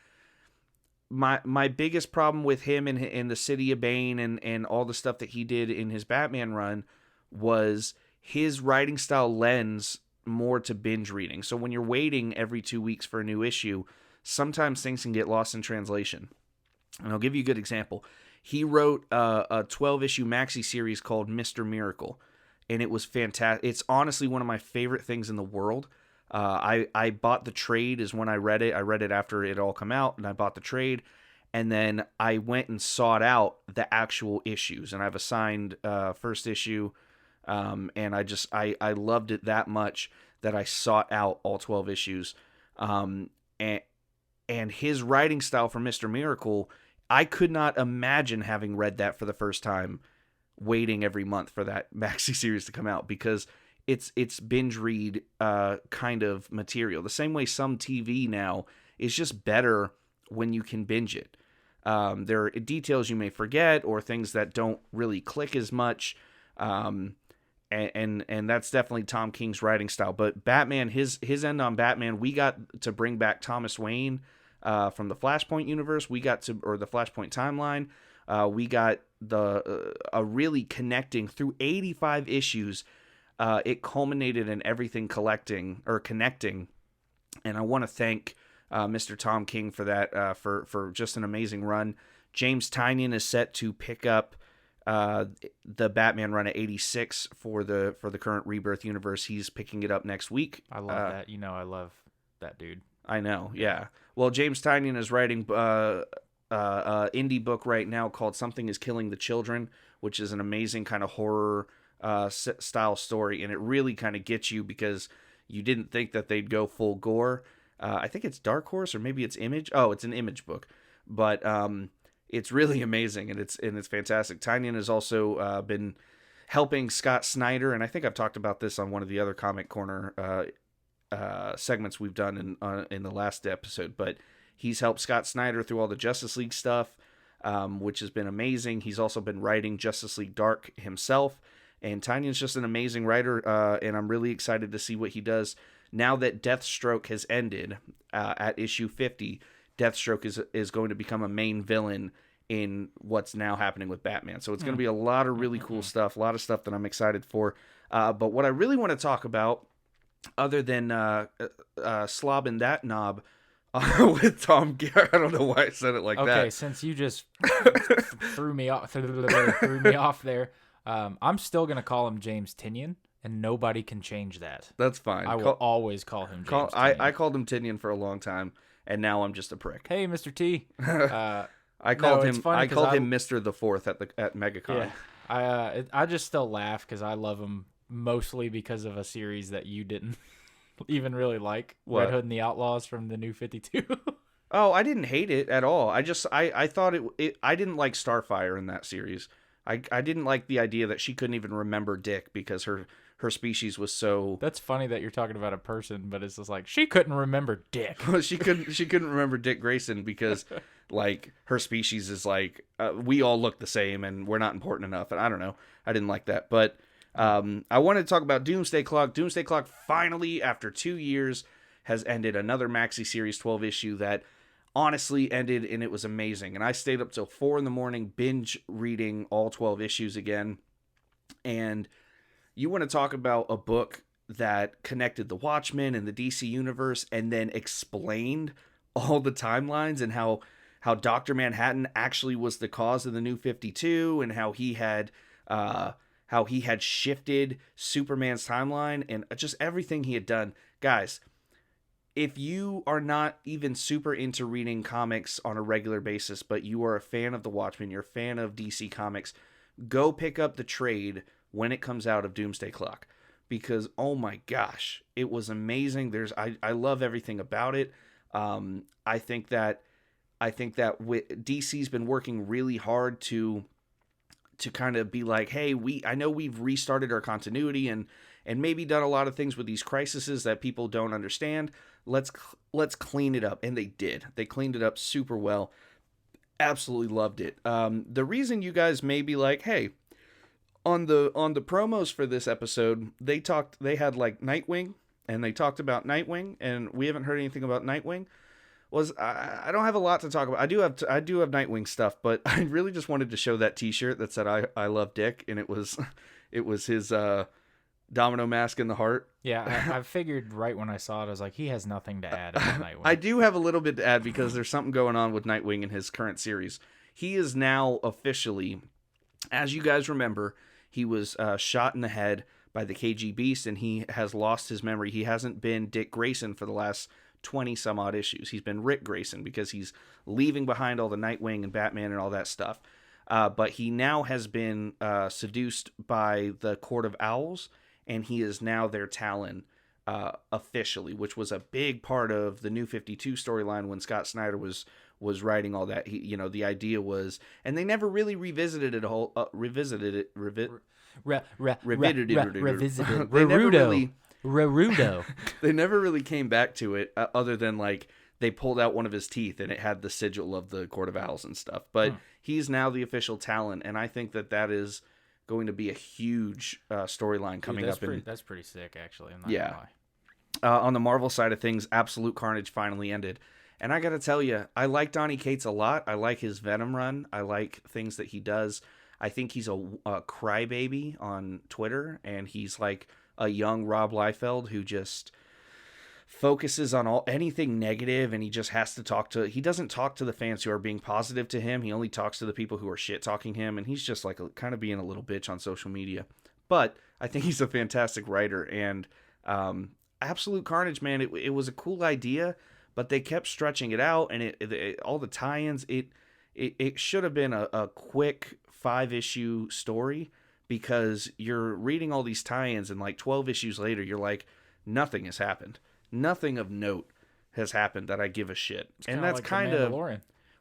my biggest problem with him in the City of Bane and all the stuff that he did in his Batman run was his writing style lends more to binge reading. So when you're waiting every 2 weeks for a new issue, sometimes things can get lost in translation. And I'll give you a good example. He wrote a 12-issue maxi series called Mr. Miracle, and it was fantastic. It's honestly one of my favorite things in the world. I bought the trade is when I read it. I read it after it all come out, and I bought the trade. And then I went and sought out the actual issues, and I've assigned first issue, and I loved it that much that I sought out all 12 issues. And his writing style for Mr. Miracle, I could not imagine having read that for the first time, waiting every month for that maxi series to come out, because it's binge read kind of material. The same way some TV now is just better when you can binge it. There are details you may forget or things that don't really click as much. And that's definitely Tom King's writing style. But Batman, his end on Batman, we got to bring back Thomas Wayne from the Flashpoint universe. Or the Flashpoint timeline. We got a really connecting through 85 issues. It culminated in everything connecting. And I want to thank Mr. Tom King for that, for just an amazing run. James Tynion is set to pick up the Batman run at 86 for the current Rebirth universe. He's picking it up next week. I love that. You know, I love that dude. I know, yeah. Well, James Tynion is writing indie book right now called Something is Killing the Children, which is an amazing kind of horror style story, and it really kind of gets you because you didn't think that they'd go full gore. I think it's Dark Horse or maybe it's Image. Oh, it's an Image book, but it's really amazing and it's fantastic. Tynion has also been helping Scott Snyder, and I think I've talked about this on one of the other Comic Corner segments we've done in the last episode, but he's helped Scott Snyder through all the Justice League stuff, which has been amazing. He's also been writing Justice League Dark himself, and Tynion's just an amazing writer, and I'm really excited to see what he does. Now that Deathstroke has ended at issue 50, Deathstroke is going to become a main villain in what's now happening with Batman. So it's going to be a lot of really cool stuff, a lot of stuff that I'm excited for. But what I really want to talk about, other than slobbing that knob with Tom Garrett, I don't know why I said it like that. Okay, since you just threw me off there, I'm still going to call him James Tynion. And nobody can change that. That's fine. I will always call him James Tynion. I called him Tynion for a long time, and now I'm just a prick. Hey, Mr. T. I called him Mr. the Fourth at MegaCon. Yeah, I just still laugh because I love him mostly because of a series that you didn't even really like, what? Red Hood and the Outlaws from the New 52. Oh, I didn't hate it at all. I thought I didn't like Starfire in that series. I didn't like the idea that she couldn't even remember Dick because her species was so. That's funny that you're talking about a person, but it's just like she couldn't remember Dick. she couldn't remember Dick Grayson because like her species is like we all look the same and we're not important enough. And I don't know. I didn't like that, but I wanted to talk about Doomsday Clock. Doomsday Clock finally, after 2 years, has ended another maxi series 12 issue that honestly ended, and it was amazing. And I stayed up till 4 a.m. binge reading all 12 issues again. And you want to talk about a book that connected the Watchmen and the DC universe, and then explained all the timelines and how Dr. Manhattan actually was the cause of the New 52, and how he had shifted Superman's timeline, and just everything he had done. Guys, if you are not even super into reading comics on a regular basis, but you are a fan of the Watchmen, you're a fan of DC Comics, go pick up the trade when it comes out of Doomsday Clock, because oh my gosh, it was amazing. I love everything about it. I think that DC's been working really hard to kind of be like, hey, I know we've restarted our continuity and maybe done a lot of things with these crises that people don't understand. Let's clean it up, and they did. They cleaned it up super well. Absolutely loved it. The reason you guys may be like, hey, on the promos for this episode, they had like Nightwing, and they talked about Nightwing, and we haven't heard anything about Nightwing. I don't have a lot to talk about. I do have Nightwing stuff, but I really just wanted to show that T-shirt that said I love Dick, and it was his domino mask in the heart. Yeah, I figured right when I saw it, I was like, he has nothing to add about Nightwing. I do have a little bit to add, because there's something going on with Nightwing in his current series. He is now officially, as you guys remember, he was shot in the head by the KG Beast, and he has lost his memory. He hasn't been Dick Grayson for the last 20 some odd issues. He's been Rick Grayson, because he's leaving behind all the Nightwing and Batman and all that stuff. But he now has been seduced by the Court of Owls, and he is now their Talon officially, which was a big part of the New 52 storyline when Scott Snyder was writing all that. The idea was, and they never really revisited it. Rarudo. They never really came back to it, other than like they pulled out one of his teeth and it had the sigil of the Court of Owls and stuff. But he's now the official Talon, and I think that is going to be a huge storyline coming up. That's pretty sick, actually. I'm not gonna lie. On the Marvel side of things, Absolute Carnage finally ended. And I got to tell you, I like Donny Cates a lot. I like his Venom run. I like things that he does. I think he's a crybaby on Twitter, and he's like a young Rob Liefeld who just focuses on anything negative, and he just has to he doesn't talk to the fans who are being positive to him. He only talks to the people who are shit-talking him, and he's just like kind of being a little bitch on social media. But I think he's a fantastic writer, and Absolute Carnage, man, it was a cool idea, but they kept stretching it out, and it all the tie-ins, it should have been a quick 5-issue story, because you're reading all these tie-ins, and like 12 issues later, you're like, nothing has happened. Nothing of note has happened that I give a shit. And that's like kind of,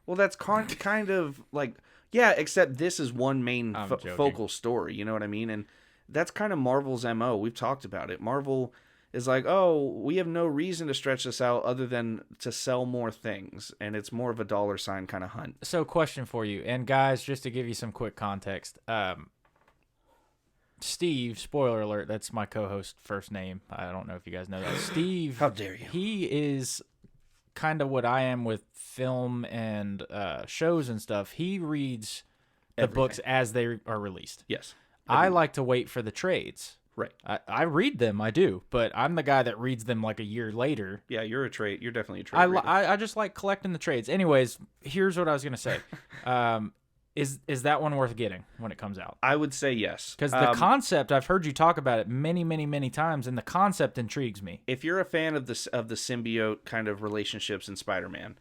well, that's kind of like, yeah, except this is one main focal story, you know what I mean? And that's kind of Marvel's MO. We've talked about it. Marvel is like, oh, we have no reason to stretch this out other than to sell more things, and it's more of a dollar sign kind of hunt. So, question for you, and guys, just to give you some quick context, Steve, spoiler alert, that's my co-host first name. I don't know if you guys know that. Steve, how dare you? He is kind of what I am with film and shows and stuff. He reads the books as they are released. Yes. I like to wait for the trades. Right. I read them, I do, but I'm the guy that reads them like a year later. Yeah, you're definitely a trade reader. I just like collecting the trades. Anyways, here's what I was going to say. Is that one worth getting when it comes out? I would say yes. Because the concept, I've heard you talk about it many, many, many times, and the concept intrigues me. If you're a fan of the symbiote kind of relationships in Spider-Man,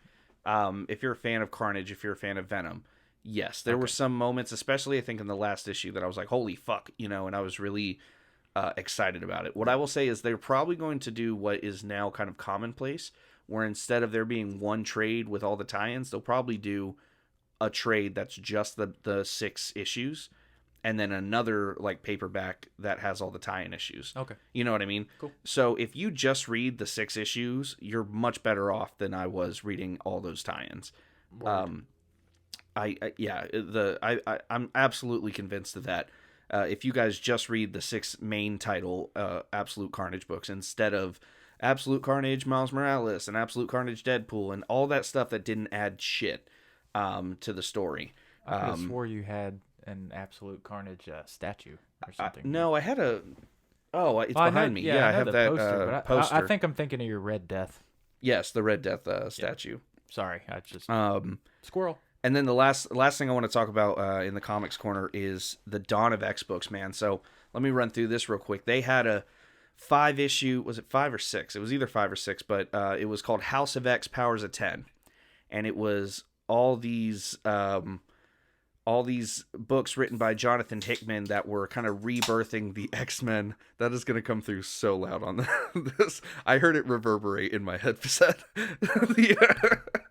if you're a fan of Carnage, if you're a fan of Venom, yes. There were some moments, especially I think in the last issue, that I was like, holy fuck, and I was really excited about it. What I will say is they're probably going to do what is now kind of commonplace, where instead of there being one trade with all the tie-ins, they'll probably do a trade that's just the 6 issues, and then another like paperback that has all the tie-in issues. Okay. You know what I mean? Cool. So if you just read the 6 issues, you're much better off than I was reading all those tie-ins. Word. I'm absolutely convinced of that. If you guys just read the 6 main title Absolute Carnage books instead of Absolute Carnage Miles Morales and Absolute Carnage Deadpool and all that stuff that didn't add shit to the story. I swore you had an Absolute Carnage statue or something. No, I had a Oh, it's Well, I behind know, me. yeah, Yeah, I I know have the that poster, but poster. I think I'm thinking of your Red Death. Yes, the Red Death statue. Sorry, I just Squirrel. And then the last thing I want to talk about in the comics corner is the Dawn of X books, man. So let me run through this real quick. They had a 5-issue, was it 5 or 6? It was either 5 or 6, but it was called House of X Powers of 10, and it was all these books written by Jonathan Hickman that were kind of rebirthing the X-Men. That is going to come through so loud on this. I heard it reverberate in my headset.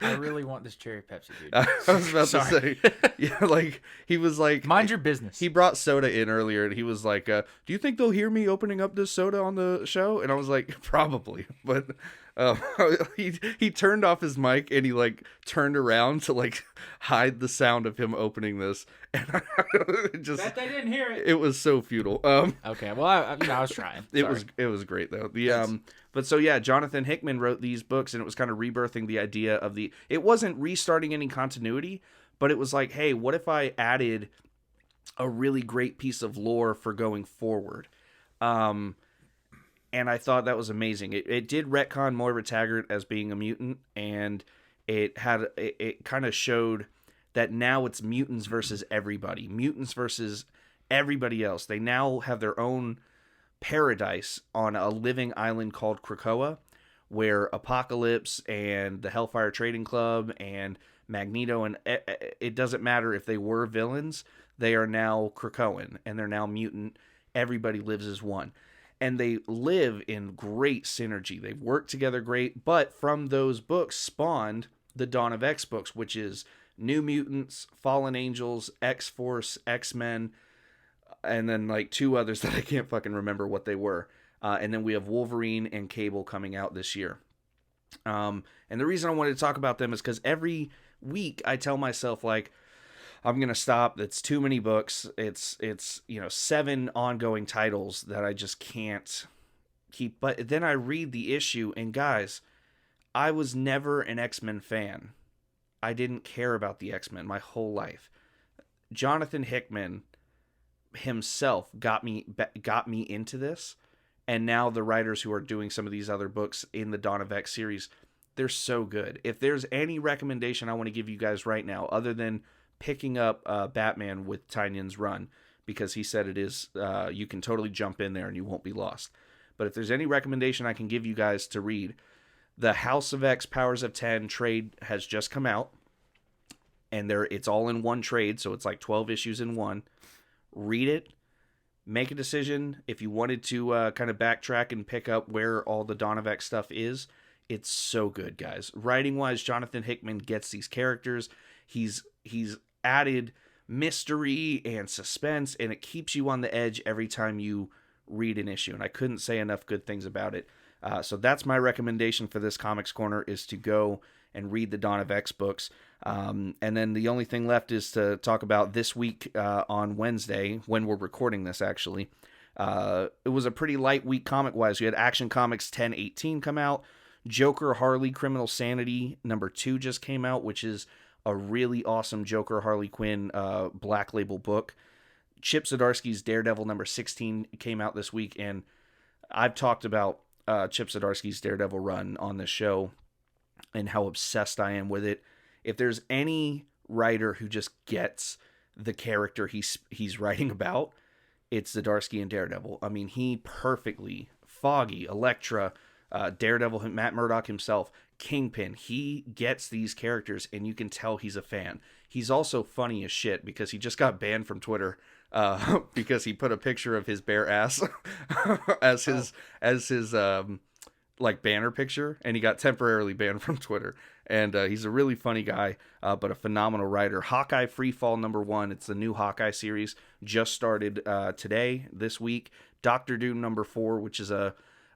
I really want this cherry Pepsi, dude. I was about to Sorry. say, yeah, like he was like, Mind your business. He brought soda in earlier, and he was like, "Do you think they'll hear me opening up this soda on the show?" And I was like, "Probably," but he turned off his mic and he like turned around to like hide the sound of him opening this, and it just Bet they didn't hear it. it was so futile. Okay, well, I was trying. It was great though. But so yeah, Jonathan Hickman wrote these books, and it was kind of rebirthing the idea of it wasn't restarting any continuity, but it was like, hey, what if I added a really great piece of lore for going forward? And I thought that was amazing. It did retcon Moira Taggart as being a mutant, and it kind of showed that now it's mutants versus everybody. Mutants versus everybody else. They now have their own paradise on a living island called Krakoa, where Apocalypse and the Hellfire Trading Club and Magneto, and it doesn't matter if they were villains, they are now Krakoan, and they're now mutant. Everybody lives as one. And they live in great synergy. They work together great, but from those books spawned the Dawn of X books, which is New Mutants, Fallen Angels, X-Force, X-Men, and then like 2 others that I can't fucking remember what they were. And then we have Wolverine and Cable coming out this year. And the reason I wanted to talk about them is because every week I tell myself, like, I'm going to stop. It's too many books. It's 7 ongoing titles that I just can't keep. But then I read the issue, and guys, I was never an X-Men fan. I didn't care about the X-Men my whole life. Jonathan Hickman himself got me into this, and now the writers who are doing some of these other books in the Dawn of X series, they're so good. If there's any recommendation I want to give you guys right now, other than picking up Batman with Tynion's run, because he said it is, you can totally jump in there and you won't be lost. But if there's any recommendation I can give you guys to read, the House of X Powers of 10 trade has just come out, and it's all in one trade, so it's like 12 issues in one. Read it, make a decision. If you wanted to kind of backtrack and pick up where all the Dawn of X stuff is, it's so good, guys. Writing-wise, Jonathan Hickman gets these characters. He's added mystery and suspense, and it keeps you on the edge every time you read an issue, and I couldn't say enough good things about it. So that's my recommendation for this Comics Corner, is to go and read the Dawn of X books. And then the only thing left is to talk about this week on Wednesday, when we're recording this, actually. It was a pretty light week comic-wise. We had Action Comics 1018 come out. Joker Harley Criminal Sanity #2 just came out, which is a really awesome Joker Harley Quinn Black Label book. Chip Zdarsky's Daredevil #16 came out this week, and I've talked about Chip Zdarsky's Daredevil run on this show and how obsessed I am with it. If there's any writer who just gets the character he's writing about, it's Zdarsky and Daredevil. I mean, he perfectly, Foggy, Elektra, Daredevil, Matt Murdock himself, Kingpin, he gets these characters, and you can tell he's a fan. He's also funny as shit, because he just got banned from Twitter because he put a picture of his bare ass as his like banner picture, and he got temporarily banned from Twitter. And he's a really funny guy, but a phenomenal writer. Hawkeye Freefall #1, it's the new Hawkeye series, just started this week. Doctor Doom #4, which is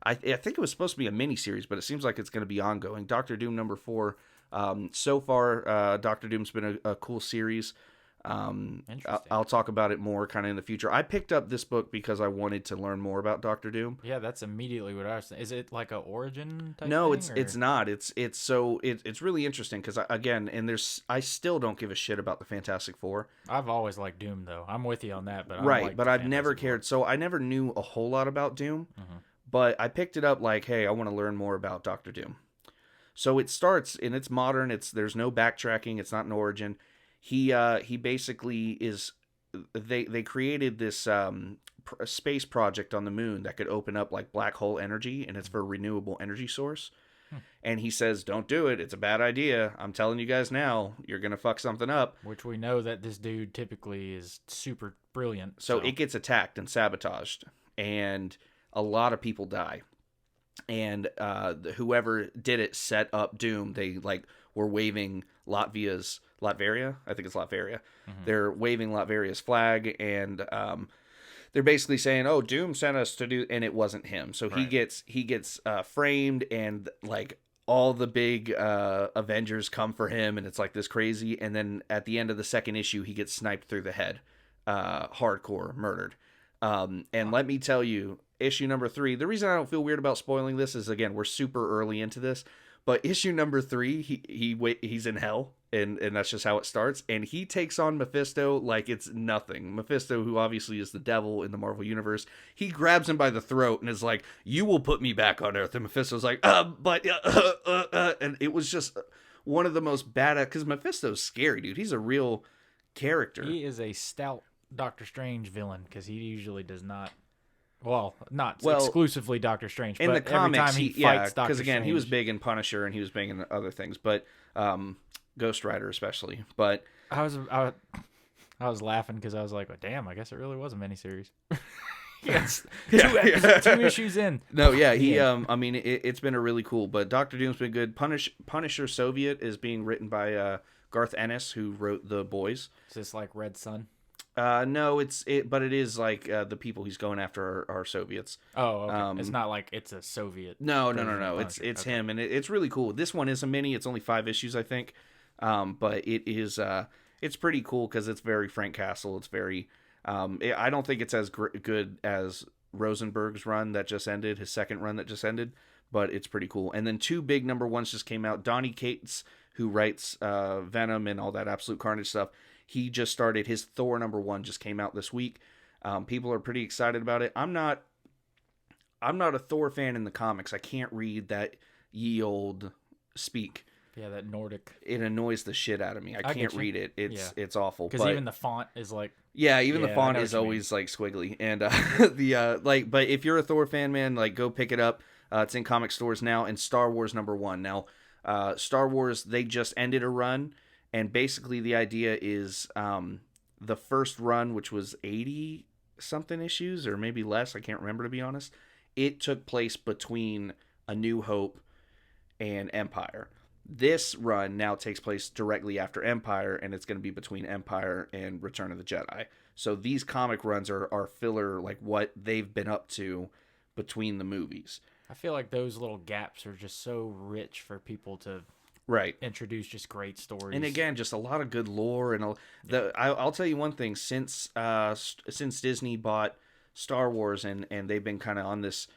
I think it was supposed to be a mini-series, but it seems like it's going to be ongoing. Doctor Doom #4. So far, Doctor Doom's been a cool series. Interesting. I'll talk about it more kind of in the future. I picked up this book because I wanted to learn more about Doctor Doom. Yeah, that's immediately what I was saying. Is it like a origin type No, thing? it's not. It's really interesting because again, and I still don't give a shit about the Fantastic Four. I've always liked Doom though. I'm with you on that, but I Right, like but the I've never Fantastic Four. cared. So I never knew a whole lot about Doom, but I picked it up like, hey, I want to learn more about Doctor Doom. So it starts, and it's modern. There's no backtracking. It's not an origin. He basically is. They created this space project on the moon that could open up like black hole energy, and it's for a renewable energy source. And he says, "Don't do it. It's a bad idea. I'm telling you guys now. You're gonna fuck something up." Which we know that this dude typically is super brilliant. So it gets attacked and sabotaged, and a lot of people die. And whoever did it set up Doom. They like were waving Latveria. I think it's Latveria. They're waving Latveria's flag, and they're basically saying, "Oh, Doom sent us to do," and it wasn't him. So he gets framed, and like all the big Avengers come for him, and it's like this crazy. And then at the end of the second issue, he gets sniped through the head, hardcore murdered. And let me tell you, issue number 3, the reason I don't feel weird about spoiling this is, again, we're super early into this, but issue number 3, he's in hell, and that's just how it starts, and he takes on Mephisto like it's nothing. Mephisto, who obviously is the devil in the Marvel Universe, he grabs him by the throat and is like, "You will put me back on Earth," and Mephisto's like, and it was just one of the most badass, because Mephisto's scary, dude. He's a real character. He is a stout Doctor Strange villain because he usually does not. Well, not exclusively Doctor Strange, in but the comics, every time he fights Doctor because again, Strange, he was big in Punisher and he was big in other things, but Ghost Rider especially. But I was laughing because I was like, oh, "Damn, I guess it really was a miniseries." Yes, two issues in. No, yeah, he. I mean, it's been a really cool. But Doctor Doom's been good. Punisher Soviet is being written by Garth Ennis, who wrote The Boys. Is this like Red Sun? No, but it is like the people he's going after are Soviets. Oh, okay. It's not like it's a Soviet. No. It's okay. Him, and it's really cool. This one is a mini. It's only 5 issues, I think. But it is it's pretty cool because it's very Frank Castle. It's very I don't think it's as good as Rosenberg's run that just ended, his second run that just ended, but it's pretty cool. And then 2 big number 1s just came out. Donny Cates, who writes Venom and all that Absolute Carnage stuff, he just started his Thor number 1, just came out this week. People are pretty excited about it. I'm not a Thor fan in the comics. I can't read that ye old speak. Yeah, that Nordic. It annoys the shit out of me. I can't read it. It's awful. Because even the font is like. Yeah, even the font is always like squiggly. And but if you're a Thor fan, man, like go pick it up. It's in comic stores now. And Star Wars number 1 now. Star Wars, they just ended a run. And basically the idea is the first run, which was 80 something issues or maybe less, I can't remember to be honest, it took place between A New Hope and Empire. This run now takes place directly after Empire, and it's going to be between Empire and Return of the Jedi. So these comic runs are filler, like what they've been up to between the movies. I feel like those little gaps are just so rich for people to introduce just great stories. And again, just a lot of good lore. And I'll tell you one thing, since Disney bought Star Wars and they've been kind of on this,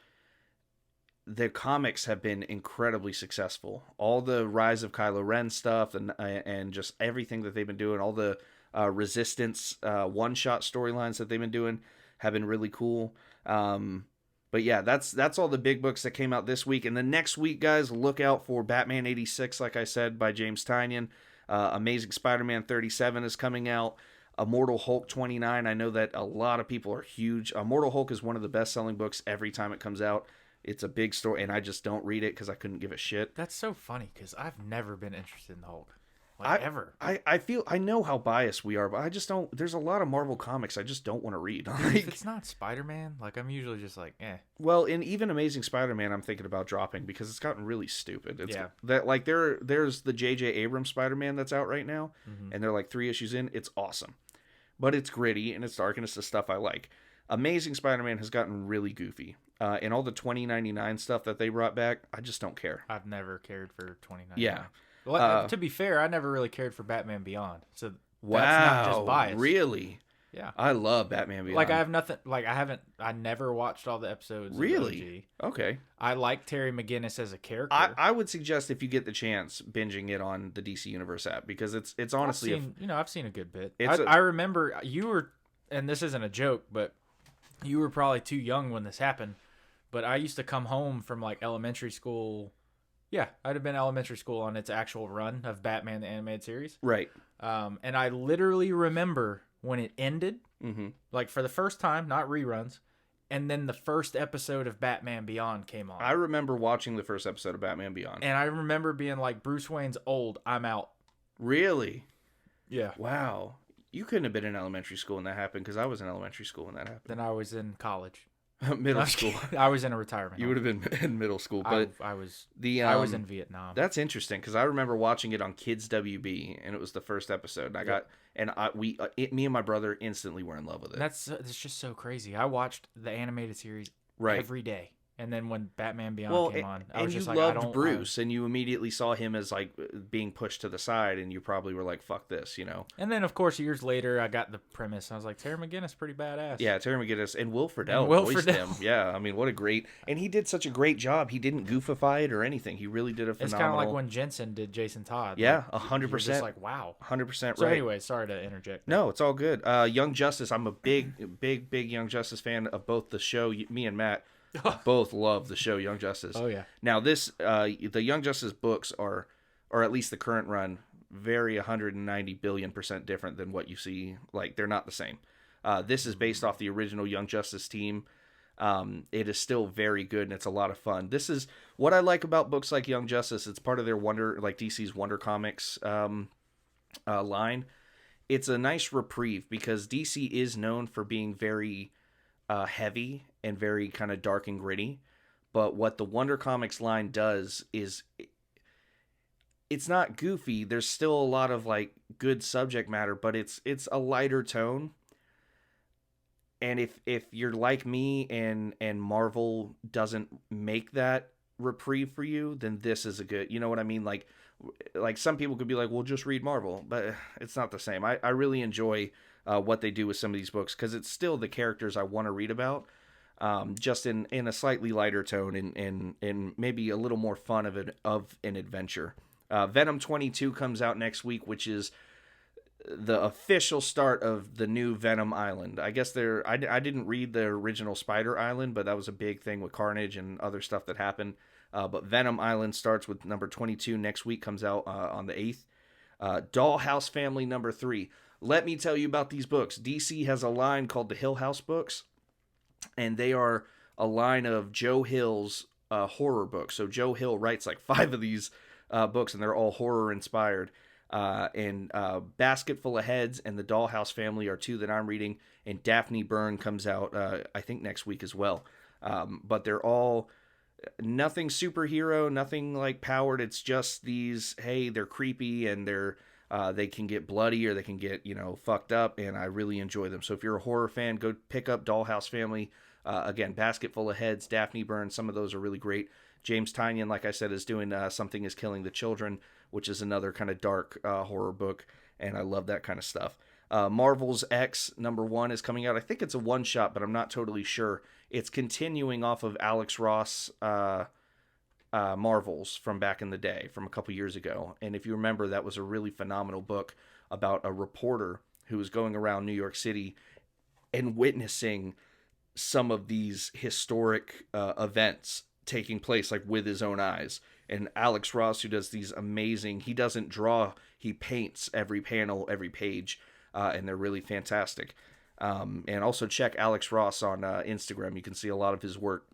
the comics have been incredibly successful. All the Rise of Kylo Ren stuff and just everything that they've been doing, all the Resistance one-shot storylines that they've been doing have been really cool. But yeah, that's all the big books that came out this week. And the next week, guys, look out for Batman 86, like I said, by James Tynion. Amazing Spider-Man 37 is coming out. Immortal Hulk 29. I know that a lot of people are huge. Immortal Hulk is one of the best-selling books every time it comes out. It's a big story, and I just don't read it because I couldn't give a shit. That's so funny because I've never been interested in the Hulk. Ever. I know how biased we are, but I just don't. There's a lot of Marvel comics I just don't want to read. If it's not Spider-Man, I'm usually just like, eh. Well, in even Amazing Spider-Man, I'm thinking about dropping because it's gotten really stupid. It's yeah. That there's the J.J. Abrams Spider-Man that's out right now, and they're like 3 issues in. It's awesome, but it's gritty and it's dark and it's the stuff I like. Amazing Spider-Man has gotten really goofy. And all the 2099 stuff that they brought back, I just don't care. I've never cared for 2099. Yeah. Well, to be fair, I never really cared for Batman Beyond. So Wow. That's not just bias. Really? Yeah. I love Batman Beyond. Like I have nothing. Like I never watched all the episodes. Really? Of OG. Okay. I like Terry McGinnis as a character. I would suggest if you get the chance, binging it on the DC Universe app because it's honestly I've seen a good bit. It's I remember you were, and this isn't a joke, but you were probably too young when this happened. But I used to come home from like elementary school. Yeah, I'd have been elementary school on its actual run of Batman the Animated Series. right. And I literally remember when it ended, Mm-hmm. like for the first time, not reruns, and then the first episode of Batman Beyond came on. I remember watching the first episode of Batman Beyond. And I remember being like, Bruce Wayne's old, I'm out. Really? Yeah. Wow. You couldn't have been in elementary school when that happened because I was in elementary school when that happened. Then I was in college. Middle school. I was in a retirement. You would have been in middle school, but I was I was in Vietnam. That's interesting because I remember watching it on Kids WB, and it was the first episode. Me and my brother instantly were in love with it. That's just so crazy. I watched the animated series right. every day, and then when Batman Beyond came on, I was just you like, loved Bruce, and you immediately saw him as like being pushed to the side, and you probably were like, "Fuck this," you know. And then, of course, years later, I got the premise. I was like, Terry McGinnis, pretty badass. Yeah, Terry McGinnis and Will Friedle voiced him. Yeah, I mean, what a great, and he did such a great job. He didn't goofify it or anything. He really did a phenomenal. It's kind of like when Jensen did Jason Todd. Yeah, like, 100%. Just like, wow, 100% right. So anyway, sorry to interject. No, it's all good. Young Justice. I'm a big Young Justice fan of both the show. Me and Matt both love the show Young Justice. Oh yeah. Now this, the Young Justice books are, or at least the current run, very 190 billion% different than what you see. Like they're not the same. This is based off the original Young Justice team. It is still very good and it's a lot of fun. This is what I like about books like Young Justice. It's part of their DC's Wonder Comics line. It's a nice reprieve because DC is known for being very heavy and very kind of dark and gritty. But what the Wonder Comics line does is it's not goofy. There's still a lot of like good subject matter, but it's a lighter tone. And if you're like me and Marvel doesn't make that reprieve for you, then this is a good, you know what I mean? Like some people could be like, well, just read Marvel, but it's not the same. I really enjoy what they do with some of these books because it's still the characters I want to read about, just in a slightly lighter tone and maybe a little more fun of an adventure. Venom 22 comes out next week, which is the official start of the new Venom Island. I guess I didn't read the original Spider Island, but that was a big thing with Carnage and other stuff that happened. But Venom Island starts with number 22 next week, comes out on the 8th. Dollhouse Family number 3. Let me tell you about these books. DC has a line called the Hill House books, and they are a line of Joe Hill's horror books. So Joe Hill writes like 5 of these books, and they're all horror inspired. And Basket Full of Heads and The Dollhouse Family are 2 that I'm reading, and Daphne Byrne comes out I think next week as well. But they're all nothing superhero, nothing like powered. It's just these, hey, they're creepy and they can get bloody or they can get, fucked up, and I really enjoy them. So if you're a horror fan, go pick up Dollhouse Family. Again, Basket Full of Heads, Daphne Byrne, some of those are really great. James Tynion, like I said, is doing Something is Killing the Children, which is another kind of dark horror book, and I love that kind of stuff. Marvel's X number 1 is coming out. I think it's a one-shot, but I'm not totally sure. It's continuing off of Alex Ross Marvels from back in the day, from a couple years ago. And if you remember, that was a really phenomenal book about a reporter who was going around New York City and witnessing some of these historic events taking place, like with his own eyes. And Alex Ross, who does these amazing, he doesn't draw, he paints every panel, every page, and they're really fantastic. And also check Alex Ross on Instagram. You can see a lot of his work.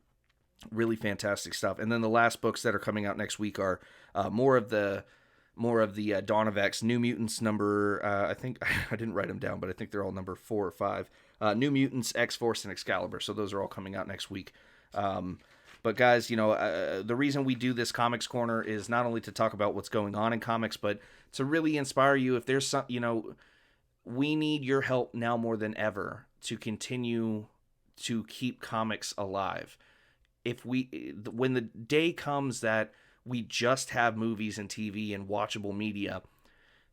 Really fantastic stuff. And then the last books that are coming out next week are more of the Dawn of X, New Mutants number, I think, I didn't write them down, but I think they're all number 4 or 5. New Mutants, X-Force, and Excalibur. So those are all coming out next week. But guys, the reason we do this Comics Corner is not only to talk about what's going on in comics, but to really inspire you. If there's some, we need your help now more than ever to continue to keep comics alive. When the day comes that we just have movies and TV and watchable media,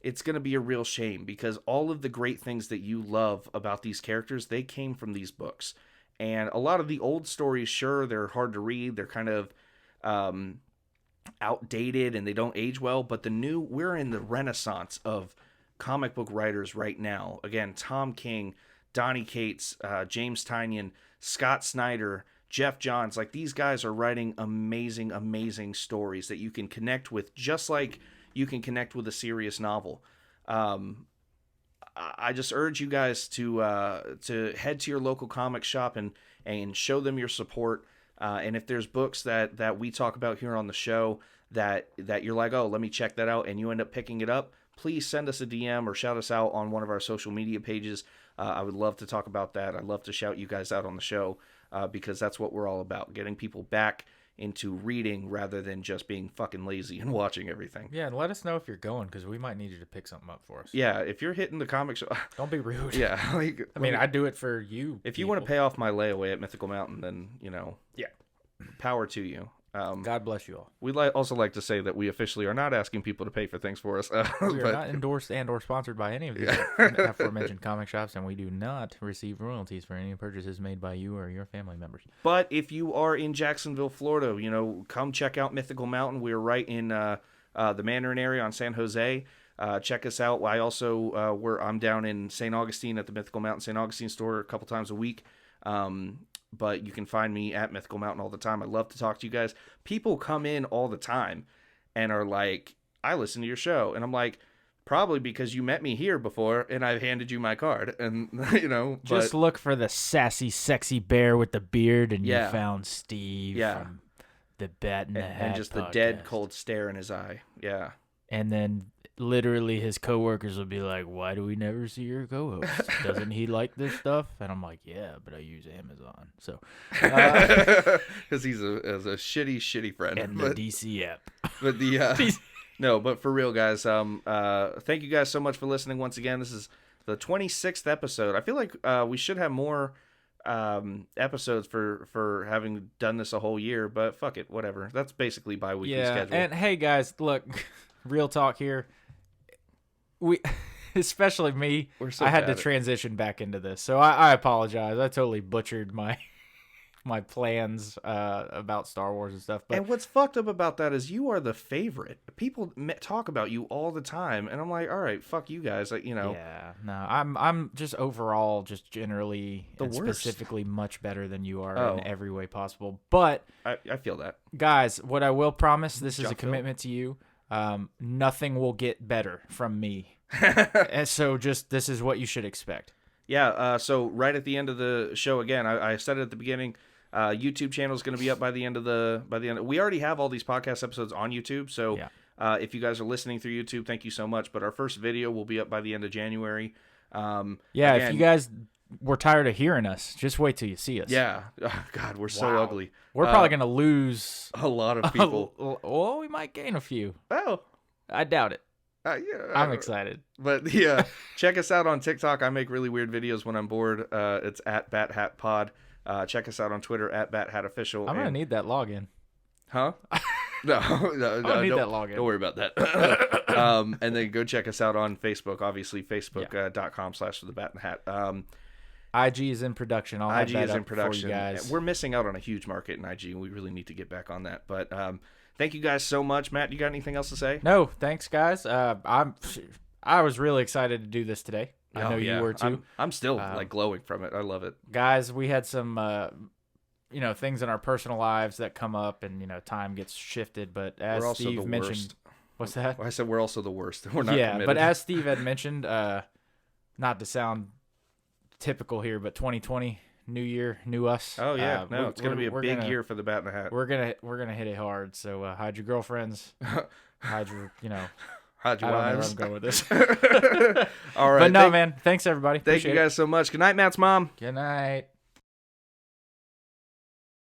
it's going to be a real shame, because all of the great things that you love about these characters, they came from these books. And a lot of the old stories, sure, they're hard to read. They're kind of outdated and they don't age well. But we're in the renaissance of comic book writers right now. Again, Tom King, Donny Cates, James Tynion, Scott Snyder, Jeff Johns. Like, these guys are writing amazing, amazing stories that you can connect with, just like you can connect with a serious novel. I just urge you guys to head to your local comic shop and show them your support. And if there's books that we talk about here on the show that you're like, oh, let me check that out, and you end up picking it up, please send us a DM or shout us out on one of our social media pages. I would love to talk about that. I'd love to shout you guys out on the show, because that's what we're all about, getting people back into reading rather than just being fucking lazy and watching everything. Yeah, and let us know if you're going, because we might need you to pick something up for us. Yeah, if you're hitting the comic show, don't be rude. Yeah, like, I mean, I do it for you. If you want to pay off my layaway at Mythical Mountain, then yeah, power to you. God bless you all. We'd also like to say that we officially are not asking people to pay for things for us. We are not endorsed and or sponsored by any of these aforementioned comic shops, and we do not receive royalties for any purchases made by you or your family members. But if you are in Jacksonville, Florida, come check out Mythical Mountain. We're right in the Mandarin area on San Jose. Check us out. I'm down in St. Augustine at the Mythical Mountain St. Augustine store a couple times a week. But you can find me at Mythical Mountain all the time. I love to talk to you guys. People come in all the time and are like, I listen to your show. And I'm like, probably because you met me here before and I've handed you my card. And, Just look for the sassy, sexy bear with the beard, and you found Steve from the Bat in the Hat and just podcast. The dead, cold stare in his eye. Yeah. And then literally his coworkers will be like, why do we never see your co-host? Doesn't he like this stuff? And I'm like, yeah, but I use Amazon. So, because he's a shitty friend. And the DC app. But no, but for real, guys, thank you guys so much for listening once again. This is the 26th episode. I feel like we should have more episodes for having done this a whole year, but fuck it, whatever. That's basically bi-weekly schedule. And hey guys, look, real talk here. We, especially me, I had to transition back into this, so I apologize. I totally butchered my plans about Star Wars and stuff. But and what's fucked up about that is you are the favorite. People talk about you all the time, and I'm like, all right, fuck you guys. Yeah, no, I'm just overall, just generally and specifically much better than you are in every way possible. But I feel that, guys. What I will promise, this is a commitment to you. Nothing will get better from me. And so this is what you should expect. Yeah. So right at the end of the show, again, I said it at the beginning, YouTube channel is going to be up by the end. We already have all these podcast episodes on YouTube. So if you guys are listening through YouTube, thank you so much. But our first video will be up by the end of January. Again, if you guys were tired of hearing us, just wait till you see us. Yeah. Oh, God, we're so ugly. We're probably going to lose a lot of people. Well, we might gain a few. Oh, I doubt it. Yeah, I'm excited. But check us out on TikTok. I make really weird videos when I'm bored. It's at Bat Hat Pod. Check us out on Twitter at Bat Hat Official. I'm gonna need that login. Huh? No, I need that login. Don't worry about that. And then go check us out on Facebook. Obviously, Facebook.com/The Bat and Hat. IG is in production. I'll have that up for you guys. We're missing out on a huge market in IG, and we really need to get back on that. But thank you guys so much. Matt, you got anything else to say? No, thanks, guys. I was really excited to do this today. I know you were too. I'm still glowing from it. I love it. Guys, we had some things in our personal lives that come up, and time gets shifted. But as Steve mentioned, what's that? Well, I said we're also the worst. We're not committed. But as Steve had mentioned, not to sound typical here, but 2020, new year, new us. Oh yeah, it's gonna be a big year for the Bat in the Hat. We're gonna hit it hard. So hide your girlfriends, hide your hide your wives. I don't know where I'm going with this. All right, but no, man. Thanks everybody. Thank you guys so much. Good night, Matt's mom. Good night.